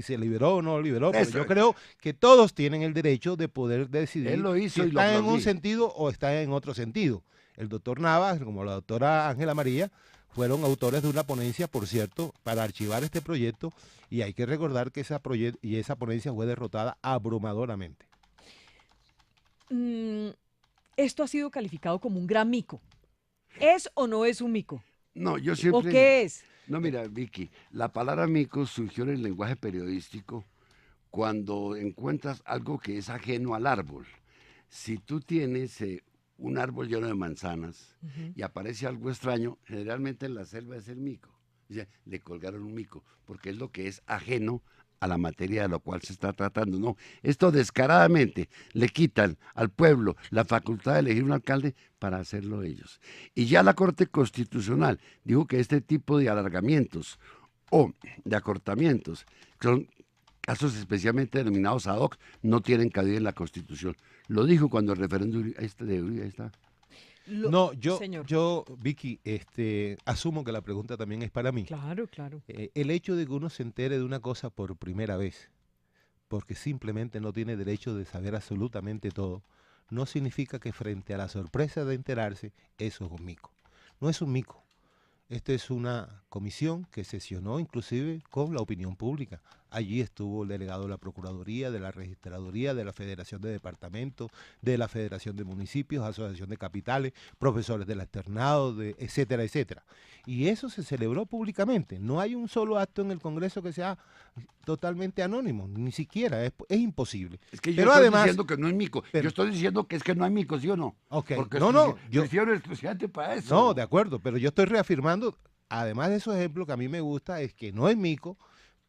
se liberó o no lo liberó, pero Eso. yo creo que todos tienen el derecho de poder decidir Él lo hizo si y lo está en un aplaudí. sentido o está en otro sentido. El doctor Navas, como la doctora Ángela María, fueron autores de una ponencia, por cierto, para archivar este proyecto, y hay que recordar que esa ponencia fue derrotada abrumadoramente. Esto ha sido calificado como un gran mico. ¿Es o no es un mico? No, yo siempre... ¿O qué es? No, mira, Vicky, la palabra mico surgió en el lenguaje periodístico cuando encuentras algo que es ajeno al árbol. Si tú tienes un árbol lleno de manzanas y aparece algo extraño, generalmente en la selva es el mico. Dice, le colgaron un mico, porque es lo que es ajeno a la materia de lo cual se está tratando. No, esto descaradamente le quitan al pueblo la facultad de elegir un alcalde para hacerlo ellos. Y ya la Corte Constitucional dijo que este tipo de alargamientos o de acortamientos, que son casos especialmente denominados ad hoc, no tienen cabida en la Constitución. Lo dijo cuando el referéndum de Uribe, ahí está. No, yo, Vicky, asumo que la pregunta también es para mí. Claro, claro. El hecho de que uno se entere de una cosa por primera vez, porque simplemente no tiene derecho de saber absolutamente todo, no significa que frente a la sorpresa de enterarse, eso es un mico. No es un mico. Esta es una comisión que sesionó inclusive con la opinión pública. Allí estuvo el delegado de la Procuraduría, de la Registraduría, de la Federación de Departamentos, de la Federación de Municipios, Asociación de Capitales, profesores del externado, etcétera, etcétera. Y eso se celebró públicamente. No hay un solo acto en el Congreso que sea totalmente anónimo, ni siquiera, es imposible. Es que yo pero estoy además, diciendo que no es mico. pero, yo estoy diciendo que es que no hay mico, ¿sí o no? Ok, porque yo hicieron exclusivamente para eso. No, de acuerdo, pero yo estoy reafirmando, además de esos ejemplos que a mí me gusta, es que no es mico,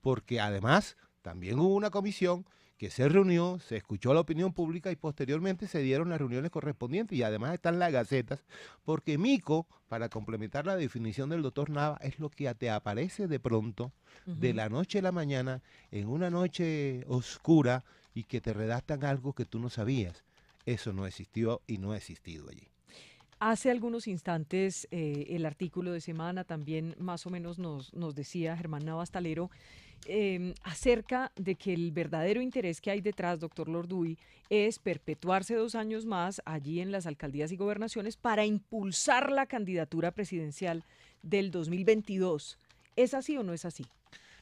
porque además también hubo una comisión que se reunió, se escuchó la opinión pública y posteriormente se dieron las reuniones correspondientes y además están las gacetas, porque mico, para complementar la definición del doctor Nava, es lo que te aparece de pronto, de la noche a la mañana, en una noche oscura y que te redactan algo que tú no sabías. Eso no existió y no ha existido allí. Hace algunos instantes el artículo de Semana también más o menos nos decía Germán Navas Talero acerca de que el verdadero interés que hay detrás, doctor Lorduy, es perpetuarse 2 años más allí en las alcaldías y gobernaciones para impulsar la candidatura presidencial del 2022. ¿Es así o no es así?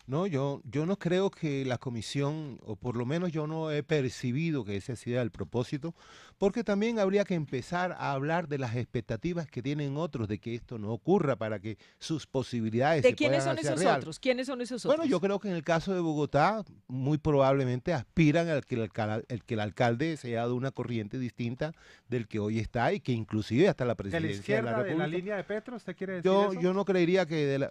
No, yo no creo que la comisión, o por lo menos yo no he percibido que ese sea el propósito, porque también habría que empezar a hablar de las expectativas que tienen otros de que esto no ocurra para que sus posibilidades ¿De se quiénes puedan son hacer esos real. otros? ¿Quiénes son esos otros? Bueno, yo creo que en el caso de Bogotá, muy probablemente aspiran al que el alcalde sea de una corriente distinta del que hoy está y que inclusive hasta la ¿De la presidencia de la izquierda, de República. la línea de Petro, usted quiere decir Yo eso? no creería que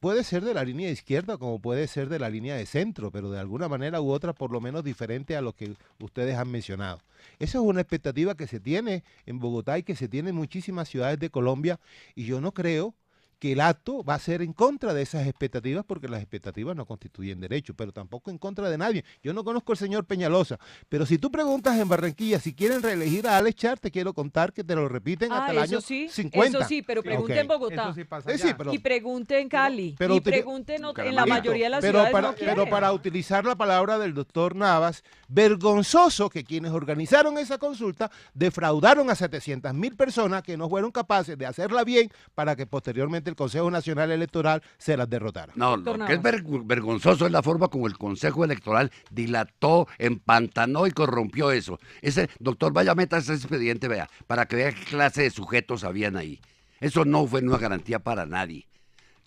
puede ser de la línea izquierda como puede ser de la línea de centro, pero de alguna manera u otra por lo menos diferente a lo que ustedes han mencionado. Esa es una expectativa que se tiene en Bogotá y que se tiene en muchísimas ciudades de Colombia y yo no creo que el acto va a ser en contra de esas expectativas porque las expectativas no constituyen derecho, pero tampoco en contra de nadie. Yo no conozco al señor Peñalosa, pero si tú preguntas en Barranquilla si quieren reelegir a Alex Char, te quiero contar que te lo repiten hasta el año 50. Eso sí, pero pregunte en Bogotá. Eso sí pasa Sí, allá. pero- Y pregunte en Cali. pero y utili- pregunte en la mayoría de las pero ciudades para, no quieren. pero para utilizar la palabra del doctor Navas, vergonzoso que quienes organizaron esa consulta defraudaron a 700.000 personas que no fueron capaces de hacerla bien para que posteriormente el Consejo Nacional Electoral se las derrotara. No, lo que es vergonzoso es la forma como el Consejo Electoral dilató, empantanó y corrompió eso. Ese doctor, vaya, meta ese expediente, vea, para que vea qué clase de sujetos habían ahí. Eso no fue una garantía para nadie.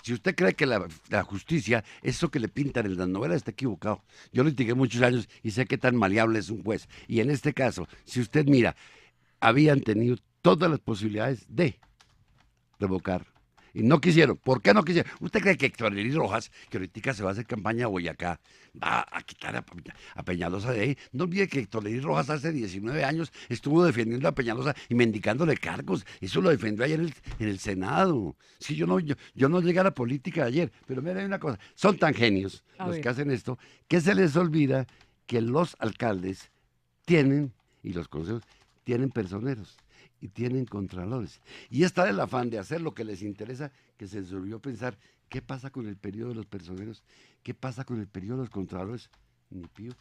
Si usted cree que la justicia, eso que le pintan en las novelas, está equivocado. Yo litigué muchos años y sé qué tan maleable es un juez. Y en este caso, si usted mira, habían tenido todas las posibilidades de revocar. Y no quisieron. ¿Por qué no quisieron? ¿Usted cree que Héctor Elí Rojas, que ahorita se va a hacer campaña a Boyacá, va a quitar a Peñalosa de ahí? No olvide que Héctor Elí Rojas hace 19 años estuvo defendiendo a Peñalosa y mendicándole cargos. Eso lo defendió ayer en el Senado. Sí, yo no llegué a la política ayer, pero mira, hay una cosa. Son tan genios los que hacen esto que se les olvida que los alcaldes tienen, y los consejos, tienen personeros y tienen contralores. Y está el afán de hacer lo que les interesa, que se les olvidó pensar, ¿qué pasa con el periodo de los personeros? ¿Qué pasa con el periodo de los contralores? Ni pío,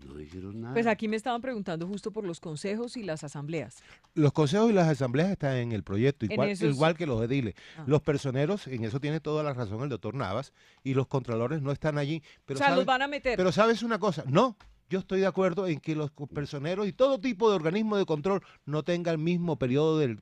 no dijeron nada. Pues aquí me estaban preguntando justo por los consejos y las asambleas. Los consejos y las asambleas están en el proyecto, En igual, esos- igual que los ediles. Ah. Los personeros, en eso tiene toda la razón el doctor Navas, y los contralores no están allí. Pero O sea, ¿sabes? los van a meter. Pero ¿sabes una cosa? No, yo estoy de acuerdo en que los personeros y todo tipo de organismo de control no tenga el mismo periodo de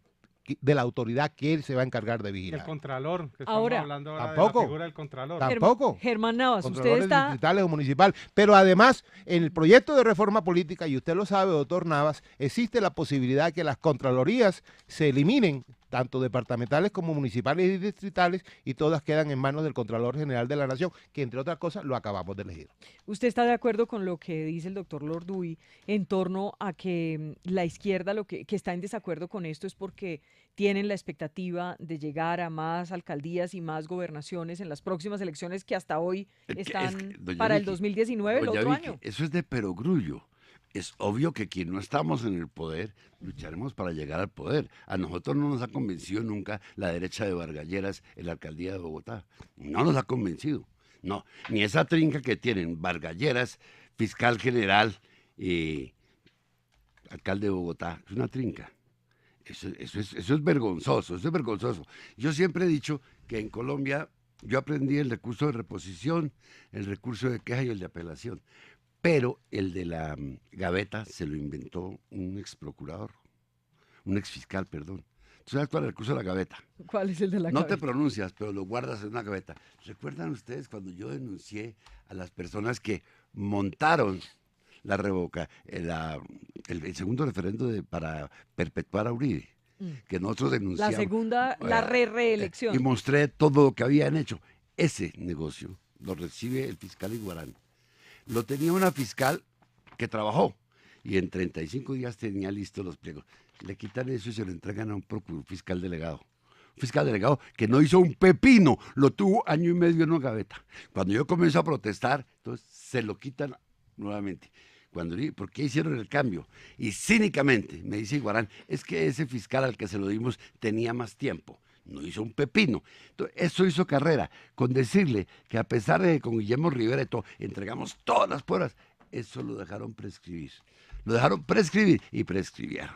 la autoridad que él se va a encargar de El vigilar. contralor, que estamos Ahora, hablando ahora de tampoco. la figura del contralor. Tampoco. Germán Navas, usted Contralores está... distritales o municipal. Pero además, en el proyecto de reforma política, y usted lo sabe, doctor Navas, existe la posibilidad de que las contralorías se eliminen, tanto departamentales como municipales y distritales, y todas quedan en manos del Contralor General de la Nación, que entre otras cosas lo acabamos de elegir. ¿Usted está de acuerdo con lo que dice el doctor Lorduy en torno a que la izquierda que está en desacuerdo con esto es porque tienen la expectativa de llegar a más alcaldías y más gobernaciones en las próximas elecciones que hasta hoy están doña para el Vicky, 2019, el doña otro Vicky, año? eso es de perogrullo. Es obvio que quien no estamos en el poder, lucharemos para llegar al poder. A nosotros no nos ha convencido nunca la derecha de Vargalleras en la alcaldía de Bogotá. No nos ha convencido. No, ni esa trinca que tienen Vargalleras, fiscal general y alcalde de Bogotá. Es una trinca. Eso es vergonzoso, eso es vergonzoso. Yo siempre he dicho que en Colombia Yo aprendí el recurso de reposición, el recurso de queja y el de apelación. Pero el de la gaveta se lo inventó un ex procurador, un ex fiscal, perdón. ¿Tú sabes cuál es el recurso de la gaveta? ¿Cuál es el de la No gaveta? te pronuncias, pero lo guardas en una gaveta. ¿Recuerdan ustedes cuando yo denuncié a las personas que montaron la revoca, el segundo referendo para perpetuar a Uribe? Que nosotros denunciamos. La segunda, la reelección. Y mostré todo lo que habían hecho. Ese negocio lo recibe el fiscal Iguarán. Lo tenía una fiscal que trabajó y en 35 días tenía listos los pliegos. Le quitan eso y se lo entregan a un fiscal delegado. Un fiscal delegado que no hizo un pepino, lo tuvo año y medio en una gaveta. Cuando yo comienzo a protestar, entonces se lo quitan nuevamente. ¿Por qué hicieron el cambio? Y cínicamente me dice Iguarán, es que ese fiscal al que se lo dimos tenía más tiempo. No hizo un pepino. Entonces, eso hizo carrera. Con decirle que a pesar de que con Guillermo Rivera y todo, entregamos todas las pruebas, eso lo dejaron prescribir. Lo dejaron prescribir y prescribieron.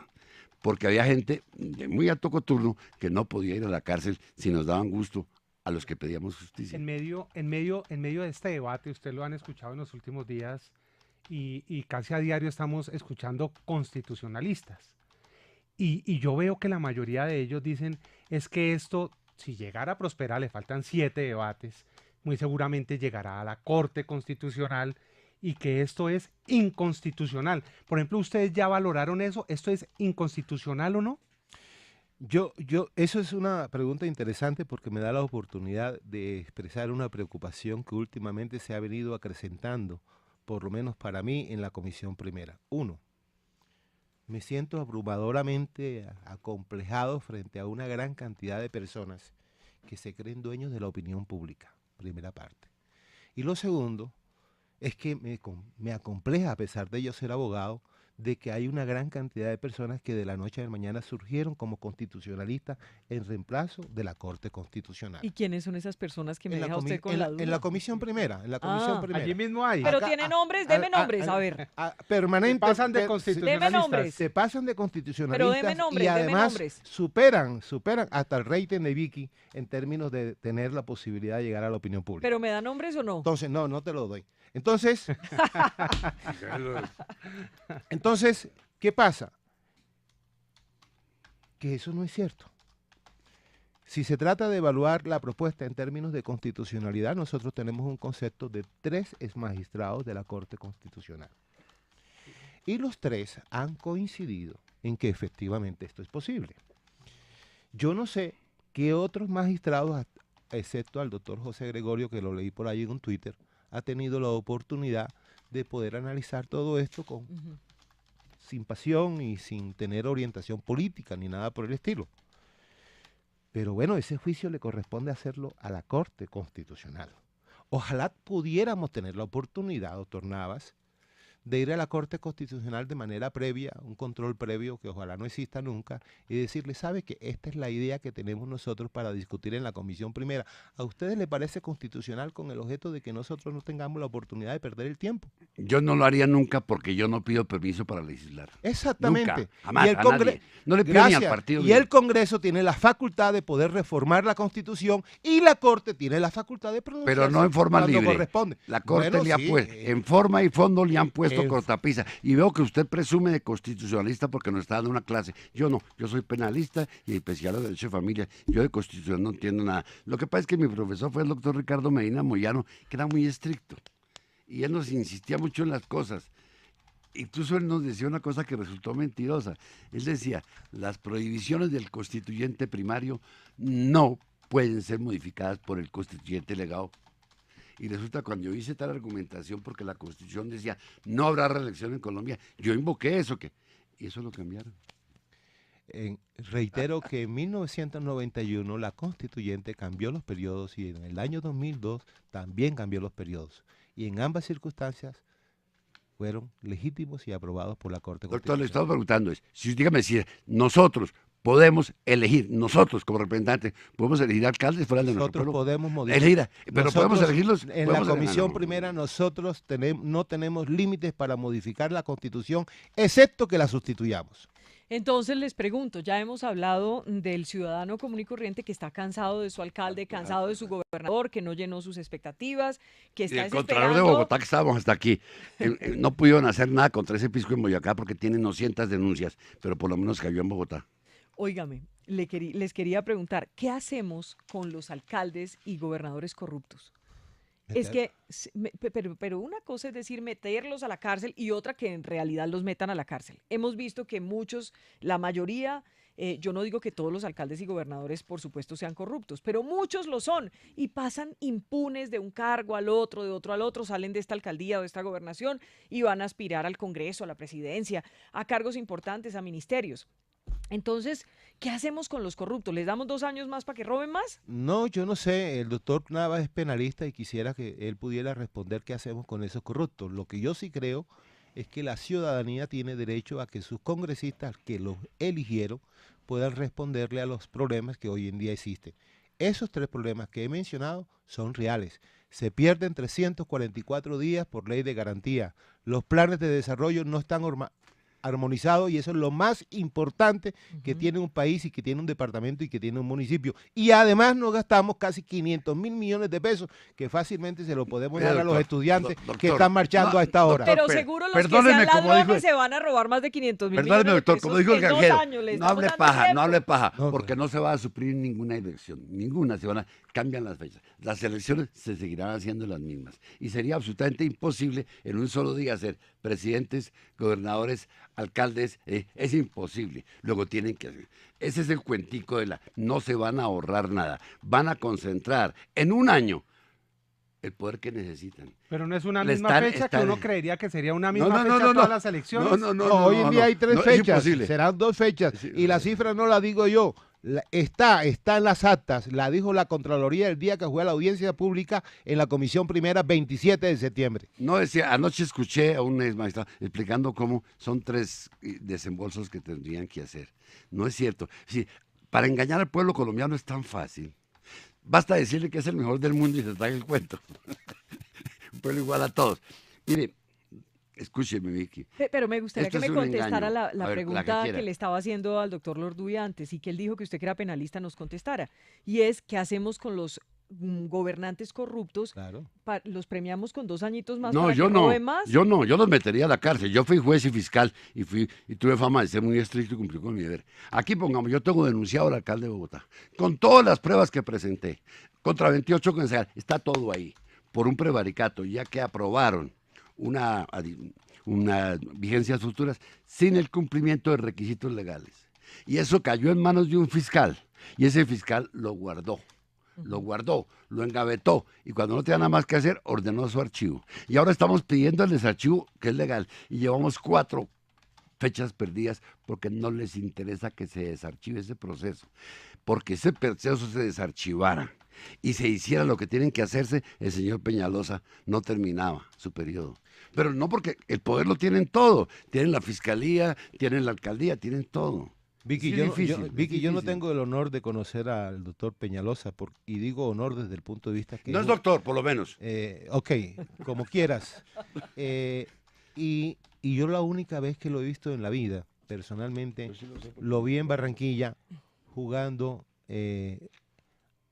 Porque había gente de muy alto coturno que no podía ir a la cárcel si nos daban gusto a los que pedíamos justicia. En medio de este debate, usted lo han escuchado en los últimos días y casi a diario estamos escuchando constitucionalistas. Y yo veo que la mayoría de ellos dicen es que esto, si llegara a prosperar, le faltan 7 debates, muy seguramente llegará a la Corte Constitucional y que esto es inconstitucional. Por ejemplo, ¿ustedes ya valoraron eso? ¿Esto es inconstitucional o no? Eso es una pregunta interesante porque me da la oportunidad de expresar una preocupación que últimamente se ha venido acrecentando, por lo menos para mí, en la Comisión Primera. 1. Me siento abrumadoramente acomplejado frente a una gran cantidad de personas que se creen dueños de la opinión pública, primera parte. Y lo segundo es que me acompleja, a pesar de yo ser abogado, de que hay una gran cantidad de personas que de la noche a la mañana surgieron como constitucionalistas en reemplazo de la Corte Constitucional. ¿Y quiénes son esas personas que me deja usted con la duda? En la Comisión Primera, Allí mismo hay. Pero tiene nombres, deme nombres, a ver. Permanente. Se pasan de constitucionalistas. Deme nombres. Se pasan de constitucionalistas. Pero deme nombres, y además deme nombres. superan hasta el rating de Vicky en términos de tener la posibilidad de llegar a la opinión pública. ¿Pero me da nombres o no? Entonces, no te lo doy. Entonces, ¿qué pasa? Que eso no es cierto. Si se trata de evaluar la propuesta en términos de constitucionalidad, nosotros tenemos un concepto de 3 exmagistrados de la Corte Constitucional. Y los 3 han coincidido en que efectivamente esto es posible. Yo no sé qué otros magistrados, excepto al doctor José Gregorio, que lo leí por ahí en un Twitter, ha tenido la oportunidad de poder analizar todo esto sin pasión y sin tener orientación política ni nada por el estilo. Pero bueno, ese juicio le corresponde hacerlo a la Corte Constitucional. Ojalá pudiéramos tener la oportunidad, doctor Navas, de ir a la Corte Constitucional de manera previa, un control previo que ojalá no exista nunca, y decirle, ¿sabe que esta es la idea que tenemos nosotros para discutir en la Comisión Primera? ¿A ustedes les parece constitucional con el objeto de que nosotros no tengamos la oportunidad de perder el tiempo? Yo no lo haría nunca porque yo no pido permiso para legislar. Exactamente. Nunca, jamás, y el a nadie. No le pido ni al partido. Y el Congreso tiene la facultad de poder reformar la Constitución y la Corte tiene la facultad de pronunciarse. Pero no en forma cuando libre. corresponde. La Corte Bueno, le ha sí, puesto, en forma y fondo le han puesto en- cortapisa. Y veo que usted presume de constitucionalista porque nos está dando una clase. Yo no, yo soy penalista y especial de Derecho de Familia. Yo de Constitución no entiendo nada. Lo que pasa es que mi profesor fue el doctor Ricardo Medina Moyano, que era muy estricto. Y él nos insistía mucho en las cosas. Incluso él nos decía una cosa que resultó mentirosa. Él decía, las prohibiciones del constituyente primario no pueden ser modificadas por el constituyente legado. Y resulta cuando yo hice tal argumentación porque la Constitución decía no habrá reelección en Colombia, yo invoqué eso y eso lo cambiaron. Reitero que en 1991 la Constituyente cambió los periodos y en el año 2002 también cambió los periodos. Y en ambas circunstancias fueron legítimos y aprobados por la Corte Doctor, Constitucional. le estaba preguntando, dígame si nosotros podemos elegir, nosotros como representantes, podemos elegir alcaldes fuera de nuestro Nosotros pueblo. podemos modificar. Elegir, pero Nosotros, podemos elegirlos. En la podemos Comisión Primera nosotros no tenemos límites para modificar la Constitución, excepto que la sustituyamos. Entonces les pregunto, ya hemos hablado del ciudadano común y corriente que está cansado de su alcalde, cansado de su gobernador, que no llenó sus expectativas, que Y está el Contralor de desesperado. Bogotá, que estábamos hasta aquí, no pudieron hacer nada contra ese pisco en Boyacá porque tienen 200 denuncias, pero por lo menos cayó en Bogotá. Óigame, les quería preguntar, ¿qué hacemos con los alcaldes y gobernadores corruptos? Es que, pero una cosa es decir meterlos a la cárcel y otra que en realidad los metan a la cárcel. Hemos visto que muchos, la mayoría, yo no digo que todos los alcaldes y gobernadores por supuesto sean corruptos, pero muchos lo son y pasan impunes de un cargo al otro, de otro al otro, salen de esta alcaldía o de esta gobernación y van a aspirar al Congreso, a la presidencia, a cargos importantes, a ministerios. Entonces, ¿qué hacemos con los corruptos? ¿Les damos 2 años más para que roben más? No, yo no sé, el doctor Navas es penalista y quisiera que él pudiera responder qué hacemos con esos corruptos. Lo que yo sí creo es que la ciudadanía tiene derecho a que sus congresistas que los eligieron puedan responderle a los problemas que hoy en día existen. Esos 3 problemas que he mencionado son reales. Se pierden 344 días por ley de garantía. Los planes de desarrollo no están armonizado y eso es lo más importante que tiene un país y que tiene un departamento y que tiene un municipio. Y además nos gastamos casi 500 mil millones de pesos que fácilmente se lo podemos dar a los estudiantes que están marchando a esta hora. Pero seguro los que sean ladrones se van a robar más de 500 mil millones Perdóneme, de doctor, pesos como dijo el en 2 granjero, años. Le no estamos hable dando paja, tiempo. no hable paja, porque no se va a suplir ninguna elección, ninguna, cambian las fechas. Las elecciones se seguirán haciendo las mismas. Y sería absolutamente imposible en un solo día ser presidentes, gobernadores, alcaldes, es imposible. Luego tienen que hacer. Ese es el cuentico no se van a ahorrar nada, van a concentrar en un año el poder que necesitan. Pero no es una misma fecha que uno creería que sería una misma fecha no, todas las elecciones. Hoy en día hay 3 fechas, serán 2 fechas. Y la cifra no la digo yo, está en las actas, la dijo la Contraloría el día que fue a la audiencia pública en la Comisión Primera, 27 de septiembre. No decía, anoche escuché a un ex magistrado explicando cómo son 3 desembolsos que tendrían que hacer. No es cierto. Sí, para engañar al pueblo colombiano es tan fácil. Basta decirle que es el mejor del mundo y se trae el cuento. Un pueblo igual a todos. Mire, escúcheme, Vicky. Pero me gustaría que me contestara la pregunta que que le estaba haciendo al doctor Lorduy antes y que él dijo que usted que era penalista nos contestara. Y es, ¿qué hacemos con los gobernantes corruptos? Claro. ¿Los premiamos con 2 añitos más No, para yo que no, roben más? yo los metería a la cárcel. Yo fui juez y fiscal y tuve fama de ser muy estricto y cumplí con mi deber. Aquí pongamos, yo tengo denunciado al alcalde de Bogotá, con todas las pruebas que presenté, contra 28 concejales, está todo ahí, por un prevaricato, ya que aprobaron una vigencias futuras sin el cumplimiento de requisitos legales. Y eso cayó en manos de un fiscal, y ese fiscal lo guardó, lo engavetó, y cuando no tenía nada más que hacer, ordenó su archivo. Y ahora estamos pidiendo el desarchivo, que es legal, y llevamos 4 fechas perdidas porque no les interesa que se desarchive ese proceso. Porque ese proceso se desarchivara y se hiciera lo que tienen que hacerse, el señor Peñalosa no terminaba su periodo. Pero no, porque el poder lo tienen todo. Tienen la fiscalía, tienen la alcaldía, tienen todo. Vicky, yo no tengo el honor de conocer al doctor Peñalosa, y digo honor desde el punto de vista que... No es doctor, por lo menos. Ok, como quieras. Y yo la única vez que lo he visto en la vida, personalmente, lo vi en Barranquilla jugando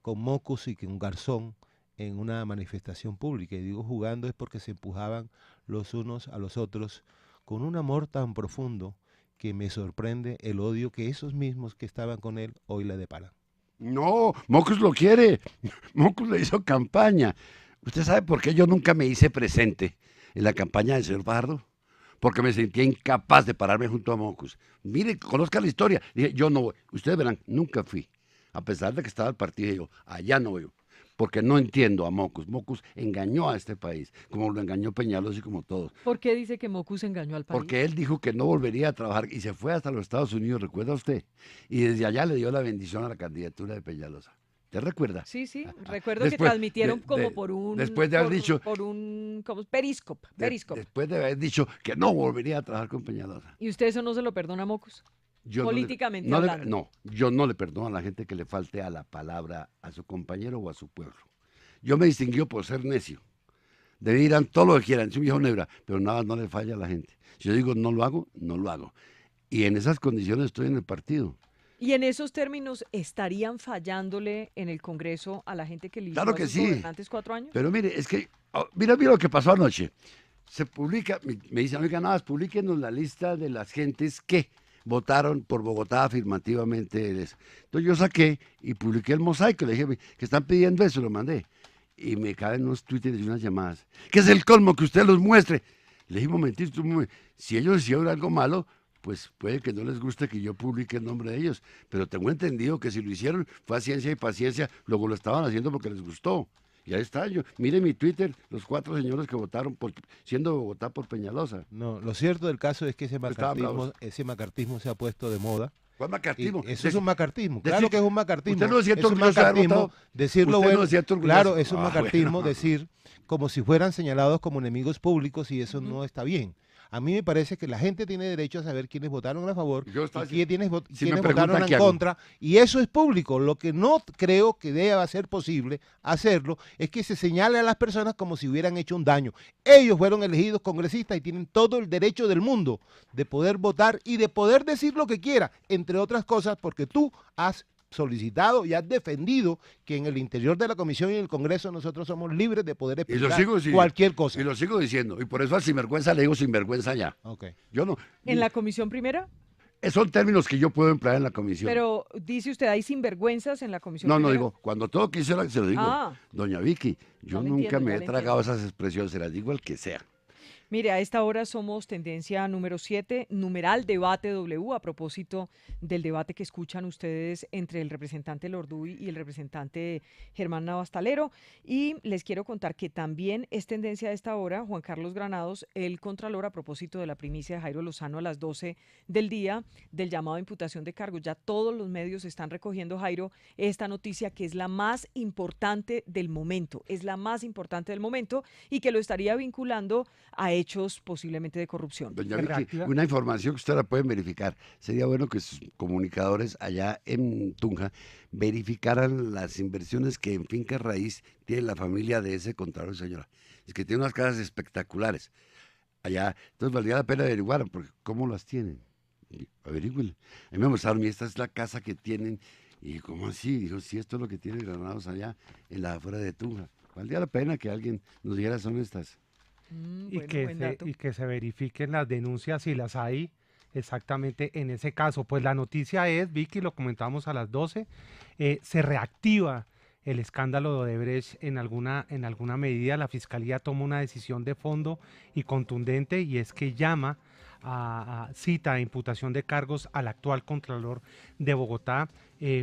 con Mocus y con Garzón en una manifestación pública. Y digo jugando es porque se empujaban los unos a los otros con un amor tan profundo que me sorprende el odio que esos mismos que estaban con él hoy le deparan. No, Mocus lo quiere. Mocus le hizo campaña. ¿Usted sabe por qué yo nunca me hice presente en la campaña del señor Fajardo? Porque me sentía incapaz de pararme junto a Mocus. Mire, conozca la historia. Dije, yo no voy. Ustedes verán, nunca fui. A pesar de que estaba el partido, yo, allá no voy. Porque no entiendo a Mocus. Mocus engañó a este país, como lo engañó Peñalosa y como todos. ¿Por qué dice que Mocus engañó al país? Porque él dijo que no volvería a trabajar y se fue hasta los Estados Unidos, ¿recuerda usted? Y desde allá le dio la bendición a la candidatura de Peñalosa. ¿Te recuerda? Sí, recuerdo que transmitieron por un... Después de haber dicho... Por un Periscope. Después de haber dicho que no volvería a trabajar con Peñalosa. ¿Y usted eso no se lo perdona a Mocus? Políticamente hablando. Yo no le perdono a la gente que le falte a la palabra a su compañero o a su pueblo. Yo me distinguí por ser necio. De dirán todo lo que quieran, soy un viejo nebra, pero nada no le falla a la gente. Si yo digo no lo hago, no lo hago. Y en esas condiciones estoy en el partido. Y en esos términos, ¿estarían fallándole en el Congreso a la gente que eligió Claro a que sus sí. gobernantes 4 años? Pero mire, es que, mira lo que pasó anoche. Se publica, me dicen, oiga, nada, publiquenos la lista de las gentes que votaron por Bogotá afirmativamente. Entonces yo saqué y publiqué el mosaico, le dije que están pidiendo eso, lo mandé. Y me caen unos twitters y unas llamadas. ¿Qué es el colmo que usted los muestre? Le dije, momentito, si ellos hicieron algo malo, pues puede que no les guste que yo publique el nombre de ellos, pero tengo entendido que si lo hicieron fue a ciencia y paciencia, luego lo estaban haciendo porque les gustó. Y ahí está, mire mi Twitter, los 4 señores que votaron siendo Bogotá por Peñalosa. No, lo cierto del caso es que ese macartismo se ha puesto de moda. ¿Cuál macartismo? Eso es un macartismo, claro que es un macartismo. Usted no se siente es un orgulloso de haber macartismo, votado. decirlo Usted bueno, no se siente orgulloso. claro, es un macartismo bueno. decir como si fueran señalados como enemigos públicos y eso no está bien. A mí me parece que la gente tiene derecho a saber quiénes votaron a favor y quiénes votaron en contra, y eso es público. Lo que no creo que deba ser posible hacerlo es que se señale a las personas como si hubieran hecho un daño. Ellos fueron elegidos congresistas y tienen todo el derecho del mundo de poder votar y de poder decir lo que quiera, entre otras cosas, porque tú has solicitado y has defendido que en el interior de la Comisión y el Congreso nosotros somos libres de poder explicar cualquier cosa. Y lo sigo diciendo, y por eso al sinvergüenza le digo sinvergüenza ya. Okay. Yo no. ¿En la Comisión Primera? Son términos que yo puedo emplear en la Comisión. Pero dice usted, ¿hay sinvergüenzas en la Comisión No, Primera? no digo, cuando todo quisiera se lo digo. Doña Vicky, yo nunca me he tragado entiendo. esas expresiones, se las digo al que sea. Mire, a esta hora somos tendencia número 7, numeral debate W, a propósito del debate que escuchan ustedes entre el representante Lorduy y el representante Germán Navastalero. Y les quiero contar que también es tendencia a esta hora Juan Carlos Granados, el contralor, a propósito de la primicia de Jairo Lozano a las 12 del día, del llamado a imputación de cargos. Ya todos los medios están recogiendo, Jairo, esta noticia que es la más importante del momento, y que lo estaría vinculando a hechos posiblemente de corrupción. Doña Vicky, una información que usted la pueden verificar. Sería bueno que sus comunicadores allá en Tunja verificaran las inversiones que en finca raíz tiene la familia de ese contralor, señora. Es que tiene unas casas espectaculares allá. Entonces valdría la pena averiguar, porque ¿cómo las tienen? Averígüenle. A mí me mostraron, y esta es la casa que tienen. Y ¿cómo así? Dijo, sí, esto es lo que tienen Granados allá en la afuera de Tunja. Valdría la pena que alguien nos dijera son estas. Y que se verifiquen las denuncias si las hay exactamente en ese caso. Pues la noticia es, Vicky, lo comentamos a las 12, se reactiva el escándalo de Odebrecht en alguna medida. La Fiscalía toma una decisión de fondo y contundente, y es que llama cita a imputación de cargos al actual Contralor de Bogotá,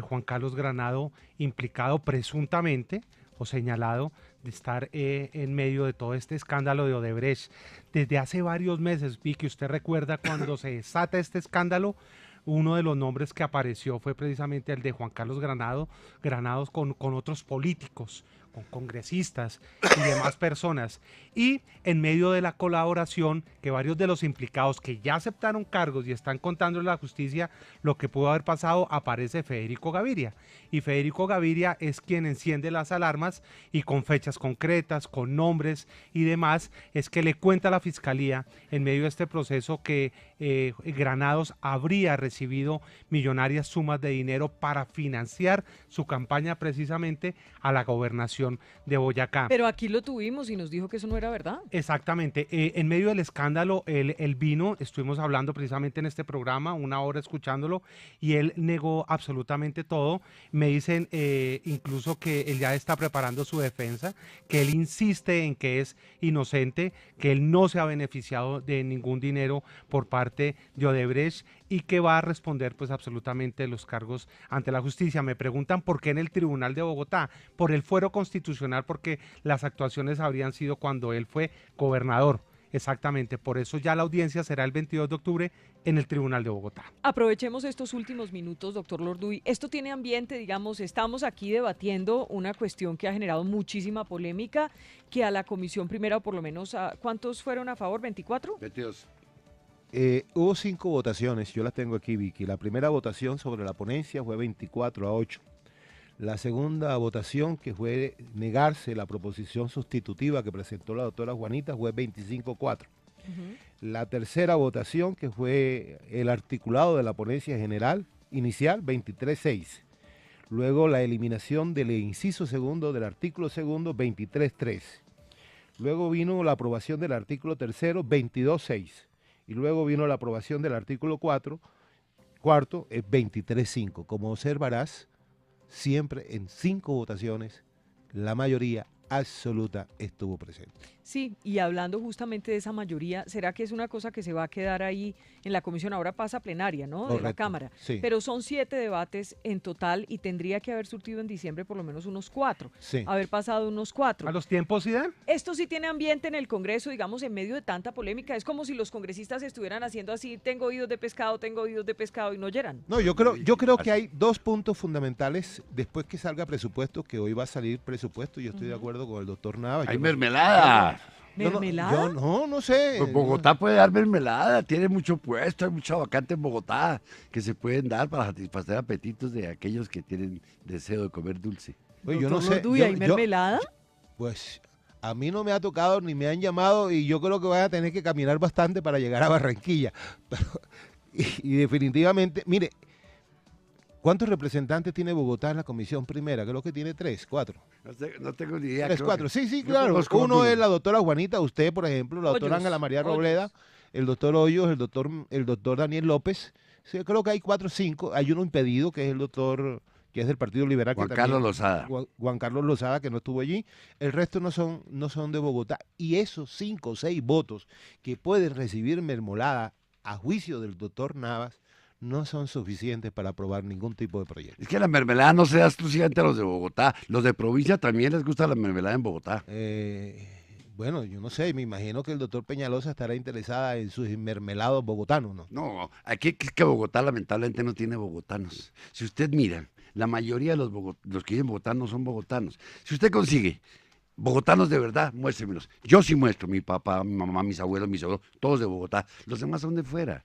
Juan Carlos Granado, implicado presuntamente o señalado de estar en medio de todo este escándalo de Odebrecht. Desde hace varios meses, Vicky, usted recuerda cuando se desata este escándalo, uno de los nombres que apareció fue precisamente el de Juan Carlos Granados con otros políticos, con congresistas y demás personas. Y en medio de la colaboración, que varios de los implicados que ya aceptaron cargos y están contando en la justicia lo que pudo haber pasado, aparece Federico Gaviria. Y Federico Gaviria es quien enciende las alarmas, y con fechas concretas, con nombres y demás, es que le cuenta a la Fiscalía en medio de este proceso que Granados habría recibido millonarias sumas de dinero para financiar su campaña precisamente a la gobernación de Boyacá. Pero aquí lo tuvimos y nos dijo que eso no era verdad. Exactamente. En medio del escándalo, él vino, estuvimos hablando precisamente en este programa, 1 hora escuchándolo, y él negó absolutamente todo. Me dicen incluso que él ya está preparando su defensa, que él insiste en que es inocente, que él no se ha beneficiado de ningún dinero por parte de Odebrecht, y que va a responder pues absolutamente los cargos ante la justicia. Me preguntan por qué en el Tribunal de Bogotá, por el fuero constitucional, porque las actuaciones habrían sido cuando él fue gobernador. Exactamente, por eso ya la audiencia será el 22 de octubre en el Tribunal de Bogotá. Aprovechemos estos últimos minutos, doctor Lorduy. Esto tiene ambiente, digamos, estamos aquí debatiendo una cuestión que ha generado muchísima polémica, que a la Comisión Primera, o por lo menos, ¿cuántos fueron a favor? ¿24? 22. Hubo 5 votaciones, yo las tengo aquí, Vicky. La primera votación sobre la ponencia fue 24-8. La segunda votación, que fue negarse la proposición sustitutiva que presentó la doctora Juanita, fue 25-4. La tercera votación, que fue el articulado de la ponencia general inicial, 23-6. Luego la eliminación del inciso segundo del artículo segundo, 23-3. Luego vino la aprobación del artículo tercero, 22-6. Y luego vino la aprobación del artículo cuarto, 23-5. Como observarás, siempre en 5 votaciones, la mayoría absoluta estuvo presente. Sí, y hablando justamente de esa mayoría, ¿será que es una cosa que se va a quedar ahí en la comisión? Ahora pasa a plenaria, ¿no? De la Correcto, Cámara. sí. Pero son 7 debates en total y tendría que haber surtido en diciembre por lo menos unos 4. Sí. Haber pasado unos 4. ¿A los tiempos sí dan? Esto sí tiene ambiente en el Congreso, digamos, en medio de tanta polémica. Es como si los congresistas estuvieran haciendo así, tengo oídos de pescado y no oyeran. No, yo creo que hay 2 puntos fundamentales después que salga presupuesto, que hoy va a salir presupuesto. Yo estoy de acuerdo con el doctor Nava. Hay mermelada. ¿Mermelada? No sé. Pues Bogotá puede dar mermelada, tiene mucho puesto, hay mucha vacante en Bogotá que se pueden dar para satisfacer apetitos de aquellos que tienen deseo de comer dulce. Oye, yo no sé. ¿Hay mermelada? Pues a mí no me ha tocado ni me han llamado y yo creo que voy a tener que caminar bastante para llegar a Barranquilla. Pero, y definitivamente, mire, ¿cuántos representantes tiene Bogotá en la comisión primera? Creo que tiene 3, 4. No tengo ni idea. 3, 4. Sí, yo claro. conozco Uno algunos. es la doctora Juanita, usted, por ejemplo, la doctora Hoyos, Ángela María Robleda, el doctor Hoyos, el doctor Daniel López. Sí, creo que hay 4 o 5. Hay uno impedido, que es el doctor, que es del Partido Liberal. Juan que Carlos también, Lozada. Juan Carlos Lozada, que no estuvo allí. El resto no son de Bogotá. Y esos 5 o 6 votos que pueden recibir mermelada a juicio del doctor Navas no son suficientes para aprobar ningún tipo de proyecto. Es que la mermelada no se da exclusivamente a los de Bogotá. Los de provincia también les gusta la mermelada en Bogotá. Bueno, yo no sé, me imagino que el doctor Peñalosa estará interesada en sus mermelados bogotanos, ¿no? No, aquí es que Bogotá lamentablemente no tiene bogotanos. Si usted mira, la mayoría de los que viven en Bogotá no son bogotanos. Si usted consigue bogotanos de verdad, muéstremelos. Yo sí muestro, mi papá, mi mamá, mis abuelos, todos de Bogotá. Los demás son de fuera.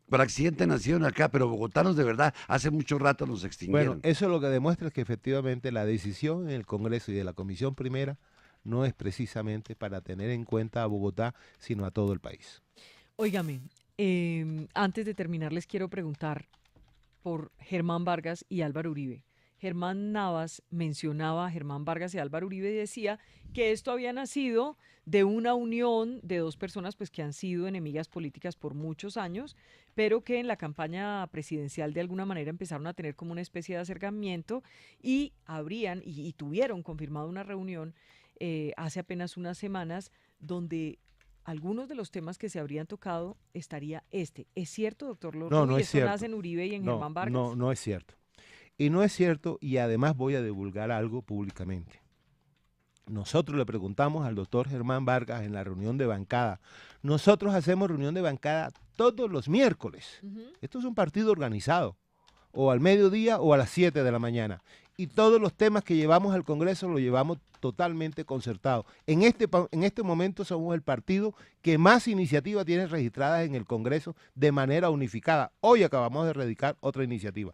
Por accidente nacieron acá, pero bogotanos de verdad, hace mucho rato nos extinguieron. Bueno, eso lo que demuestra es que efectivamente la decisión en el Congreso y de la Comisión Primera no es precisamente para tener en cuenta a Bogotá, sino a todo el país. Óigame, antes de terminar les quiero preguntar por Germán Vargas y Álvaro Uribe. Germán Navas mencionaba a Germán Vargas y Álvaro Uribe y decía que esto había nacido de una unión de 2 personas pues, que han sido enemigas políticas por muchos años, pero que en la campaña presidencial de alguna manera empezaron a tener como una especie de acercamiento y habrían y tuvieron confirmado una reunión hace apenas unas semanas donde algunos de los temas que se habrían tocado estaría este. ¿Es cierto, doctor Lordo? No, no ¿Y es esto cierto. nace en Uribe y en Germán Vargas? No es cierto. Y no es cierto, y además voy a divulgar algo públicamente. Nosotros le preguntamos al doctor Germán Vargas en la reunión de bancada. Nosotros hacemos reunión de bancada todos los miércoles. Esto es un partido organizado, o al mediodía o a las 7 de la mañana. Y todos los temas que llevamos al Congreso los llevamos totalmente concertados. En este momento somos el partido que más iniciativas tiene registradas en el Congreso de manera unificada. Hoy acabamos de radicar otra iniciativa.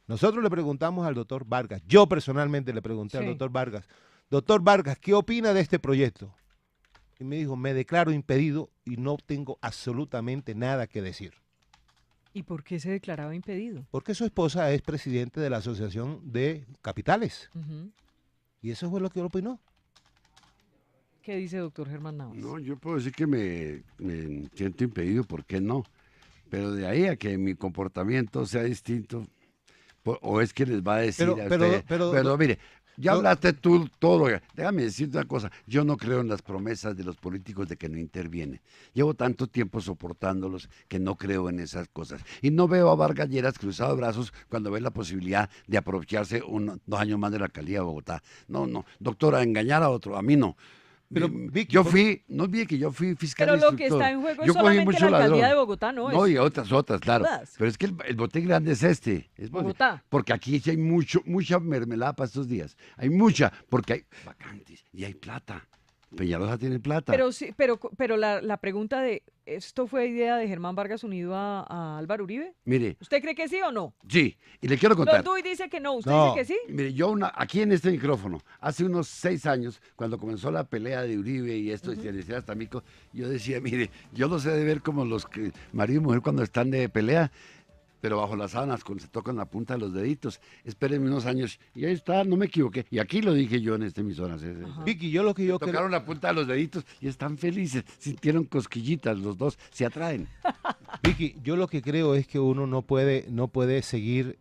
Nosotros le preguntamos al doctor Vargas, yo personalmente le pregunté al doctor Vargas, ¿qué opina de este proyecto? Y me dijo, me declaro impedido y no tengo absolutamente nada que decir. ¿Y por qué se declaraba impedido? Porque su esposa es presidente de la Asociación de Capitales. Y eso fue lo que él opinó. ¿Qué dice doctor Germán Navas? No, yo puedo decir que me siento impedido, ¿por qué no? Pero de ahí a que mi comportamiento sea distinto, o es que les va a decir pero mire, ya hablaste tú todo. Déjame decirte una cosa, yo no creo en las promesas de los políticos de que no intervienen. Llevo tanto tiempo soportándolos que no creo en esas cosas. Y no veo a Vargas Lleras cruzado de brazos cuando ve la posibilidad de aprovecharse 2 años más de la alcaldía de Bogotá. No, doctora, engañar a otro, a mí no. Pero Vicky, no olvide que yo fui fiscal instructor. Pero lo que está en juego es solamente la alcaldía de Bogotá, ¿no? No, y otras, claro. Pero es que el botín grande es este. Es Bogotá. Porque aquí sí hay mucha mermelada para estos días. Hay mucha, porque hay vacantes y hay plata. Peñalosa tiene plata. Pero sí, pero la pregunta de, ¿esto fue idea de Germán Vargas unido a Álvaro Uribe? Mire. ¿Usted cree que sí o no? Sí, y le quiero contar. Lorduy dice que no, ¿usted dice que sí? Mire, yo aquí en este micrófono, hace unos 6 años, cuando comenzó la pelea de Uribe y esto, y se decía hasta Mico, yo decía, mire, yo lo sé de ver como los que marido y mujer cuando están de pelea, pero bajo las sábanas, cuando se tocan la punta de los deditos. Espérenme unos años. Y ahí está, no me equivoqué. Y aquí lo dije yo en esta emisora. Vicky, yo lo que yo tocaron la punta de los deditos y están felices. Sintieron cosquillitas los dos, se atraen. Vicky, yo lo que creo es que uno no puede seguir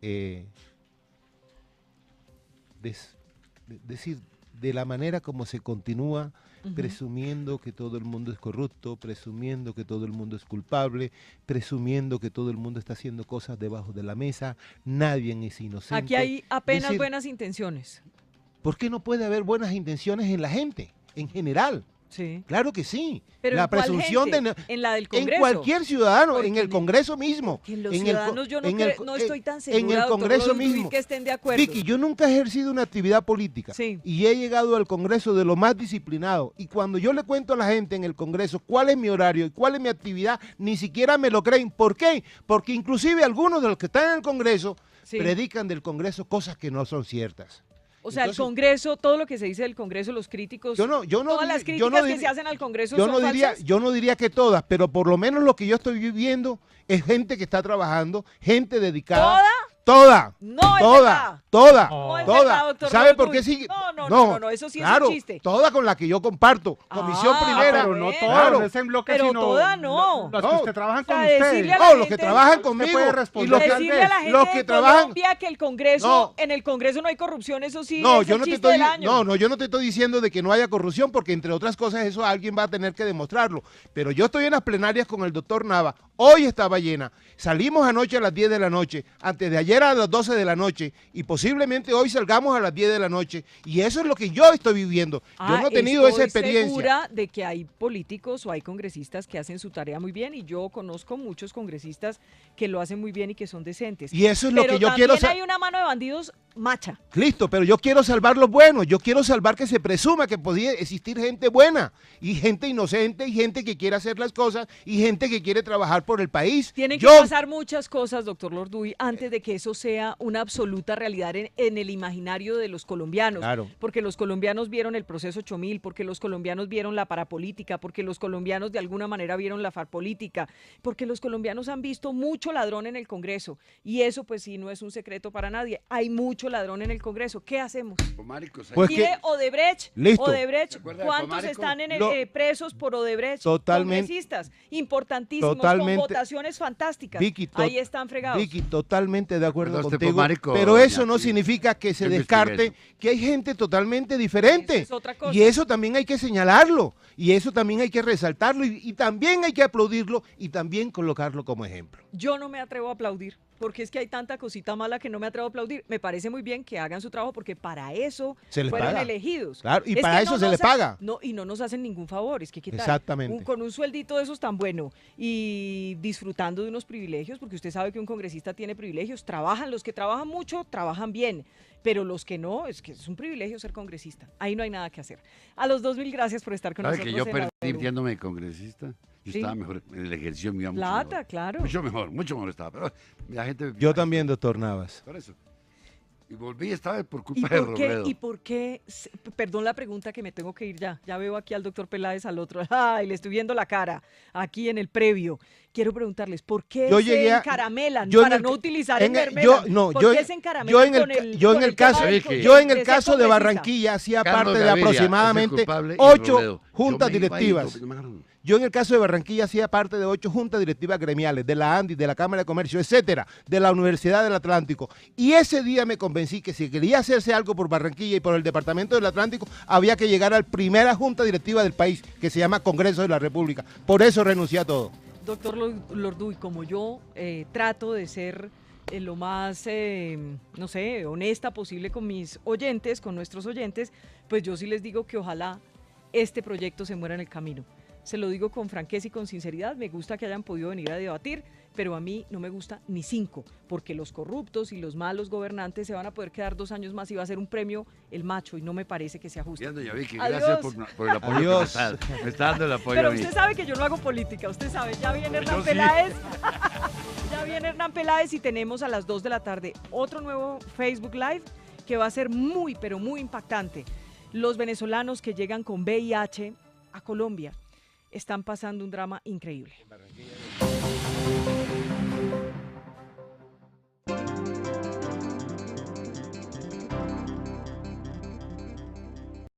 decir de la manera como se continúa presumiendo que todo el mundo es corrupto, presumiendo que todo el mundo es culpable, presumiendo que todo el mundo está haciendo cosas debajo de la mesa, nadie es inocente. Aquí hay apenas buenas intenciones. ¿Por qué no puede haber buenas intenciones en la gente, en general? Sí. Claro que sí. Pero la ¿en cuál presunción gente? En la del Congreso. En cualquier ciudadano, en el Congreso mismo. En los ciudadanos yo no estoy tan segura, en el Congreso doctor, mismo. Que estén de acuerdo. Vicky, yo nunca he ejercido una actividad política y he llegado al Congreso de lo más disciplinado. Y cuando yo le cuento a la gente en el Congreso cuál es mi horario y cuál es mi actividad, ni siquiera me lo creen. ¿Por qué? Porque inclusive algunos de los que están en el Congreso predican del Congreso cosas que no son ciertas. O sea, entonces, el Congreso, todo lo que se dice del Congreso, los críticos, todas las críticas que se hacen al Congreso son falsas. Yo no diría que todas, pero por lo menos lo que yo estoy viviendo es gente que está trabajando, gente dedicada. Toda. No es toda. No es toda. verdad, doctor. ¿Sabe por qué sigue? No, eso sí claro, es un chiste. Toda con la que yo comparto. Comisión primera. Pero no todas, no es en bloque, pero sino toda no. Los que usted trabajan con ustedes. No, los que trabajan conmigo. Y los decirle a la gente los que de trabajan Colombia que el Congreso, en el Congreso no hay corrupción, eso sí no, es yo el no te chiste del año. No, yo no te estoy diciendo de que no haya corrupción, porque entre otras cosas eso alguien va a tener que demostrarlo. Pero yo estoy en las plenarias con el doctor Nava. Hoy estaba llena. Salimos anoche a las 10 de la noche, antes de ayer a las 12 de la noche, y posiblemente hoy salgamos a las 10 de la noche. Y eso es lo que yo estoy viviendo. Yo no he tenido esa experiencia. Estoy segura de que hay políticos o hay congresistas que hacen su tarea muy bien, y yo conozco muchos congresistas que lo hacen muy bien y que son decentes. Y eso es lo que yo quiero. Pero también hay una mano de bandidos macha. Listo, pero yo quiero salvar los buenos. Yo quiero salvar que se presuma que podía existir gente buena y gente inocente y gente que quiere hacer las cosas y gente que quiere trabajar por el país. Tienen que pasar muchas cosas, doctor Lorduy, antes de que eso sea una absoluta realidad en el imaginario de los colombianos. Claro. Porque los colombianos vieron el proceso 8000, porque los colombianos vieron la parapolítica, porque los colombianos de alguna manera vieron la farpolítica, porque los colombianos han visto mucho ladrón en el Congreso. Y eso pues sí no es un secreto para nadie. Hay mucho ladrón en el Congreso. ¿Qué hacemos? Pues Mire, Odebrecht, listo. ¿cuántos están presos por Odebrecht? Totalmente. Congresistas importantísimos, Totalmente. con votaciones fantásticas. Vicky, ahí están fregados. Vicky, totalmente de acuerdo contigo. Pomarico, pero eso no significa que se descarte que hay gente totalmente diferente. Es otra cosa. Y eso también hay que señalarlo. Y eso también hay que resaltarlo. Y también hay que aplaudirlo y también colocarlo como ejemplo. Yo no me atrevo a aplaudir, porque es que hay tanta cosita mala que no me atrevo a aplaudir. Me parece muy bien que hagan su trabajo, porque para eso fueron elegidos. Claro, y para eso se les paga. No, y no nos hacen ningún favor, es que ¿qué tal? Exactamente. Con un sueldito de esos tan bueno y disfrutando de unos privilegios, porque usted sabe que un congresista tiene privilegios, los que trabajan mucho, trabajan bien, pero los que no, es que es un privilegio ser congresista. Ahí no hay nada que hacer. A los dos, mil gracias por estar con nosotros. Que yo perdí viéndome de congresista. Yo estaba mejor en el ejercicio mío. Plata, claro. Mucho mejor estaba. Pero la gente, yo también, doctor Navas. Por eso. Y volví esta vez por culpa de Robledo. ¿Y por qué? Perdón la pregunta, que me tengo que ir ya. Ya veo aquí al doctor Peláez al otro. Ay, le estoy viendo la cara aquí en el previo. Quiero preguntarles, ¿por qué se encaramelan para no utilizar el mermelada? ¿Por qué se encaramelan yo en el caso de Barranquilla hacía parte de aproximadamente 8 juntas directivas. Yo en el caso de Barranquilla hacía parte de 8 juntas directivas gremiales, de la ANDI, de la Cámara de Comercio, etcétera, de la Universidad del Atlántico. Y ese día me convencí que si quería hacerse algo por Barranquilla y por el Departamento del Atlántico, había que llegar a la primera junta directiva del país, que se llama Congreso de la República. Por eso renuncié a todo. Doctor Lorduy, como yo trato de ser lo más, honesta posible con mis oyentes, con nuestros oyentes, pues yo sí les digo que ojalá este proyecto se muera en el camino. se lo digo con franqueza y con sinceridad, me gusta que hayan podido venir a debatir, pero a mí no me gusta ni 5, porque los corruptos y los malos gobernantes se van a poder quedar 2 años más y va a ser un premio el macho y no me parece que sea justo. Bien, doña Vicky, Adiós. gracias por el apoyo que me está dando el apoyo Pero a mí. usted sabe que yo no hago política, usted sabe, ya viene Hernán Yo sí. Peláez. Ya viene Hernán Peláez y tenemos a las 2 de la tarde otro nuevo Facebook Live que va a ser muy, pero muy impactante. Los venezolanos que llegan con VIH a Colombia están pasando un drama increíble.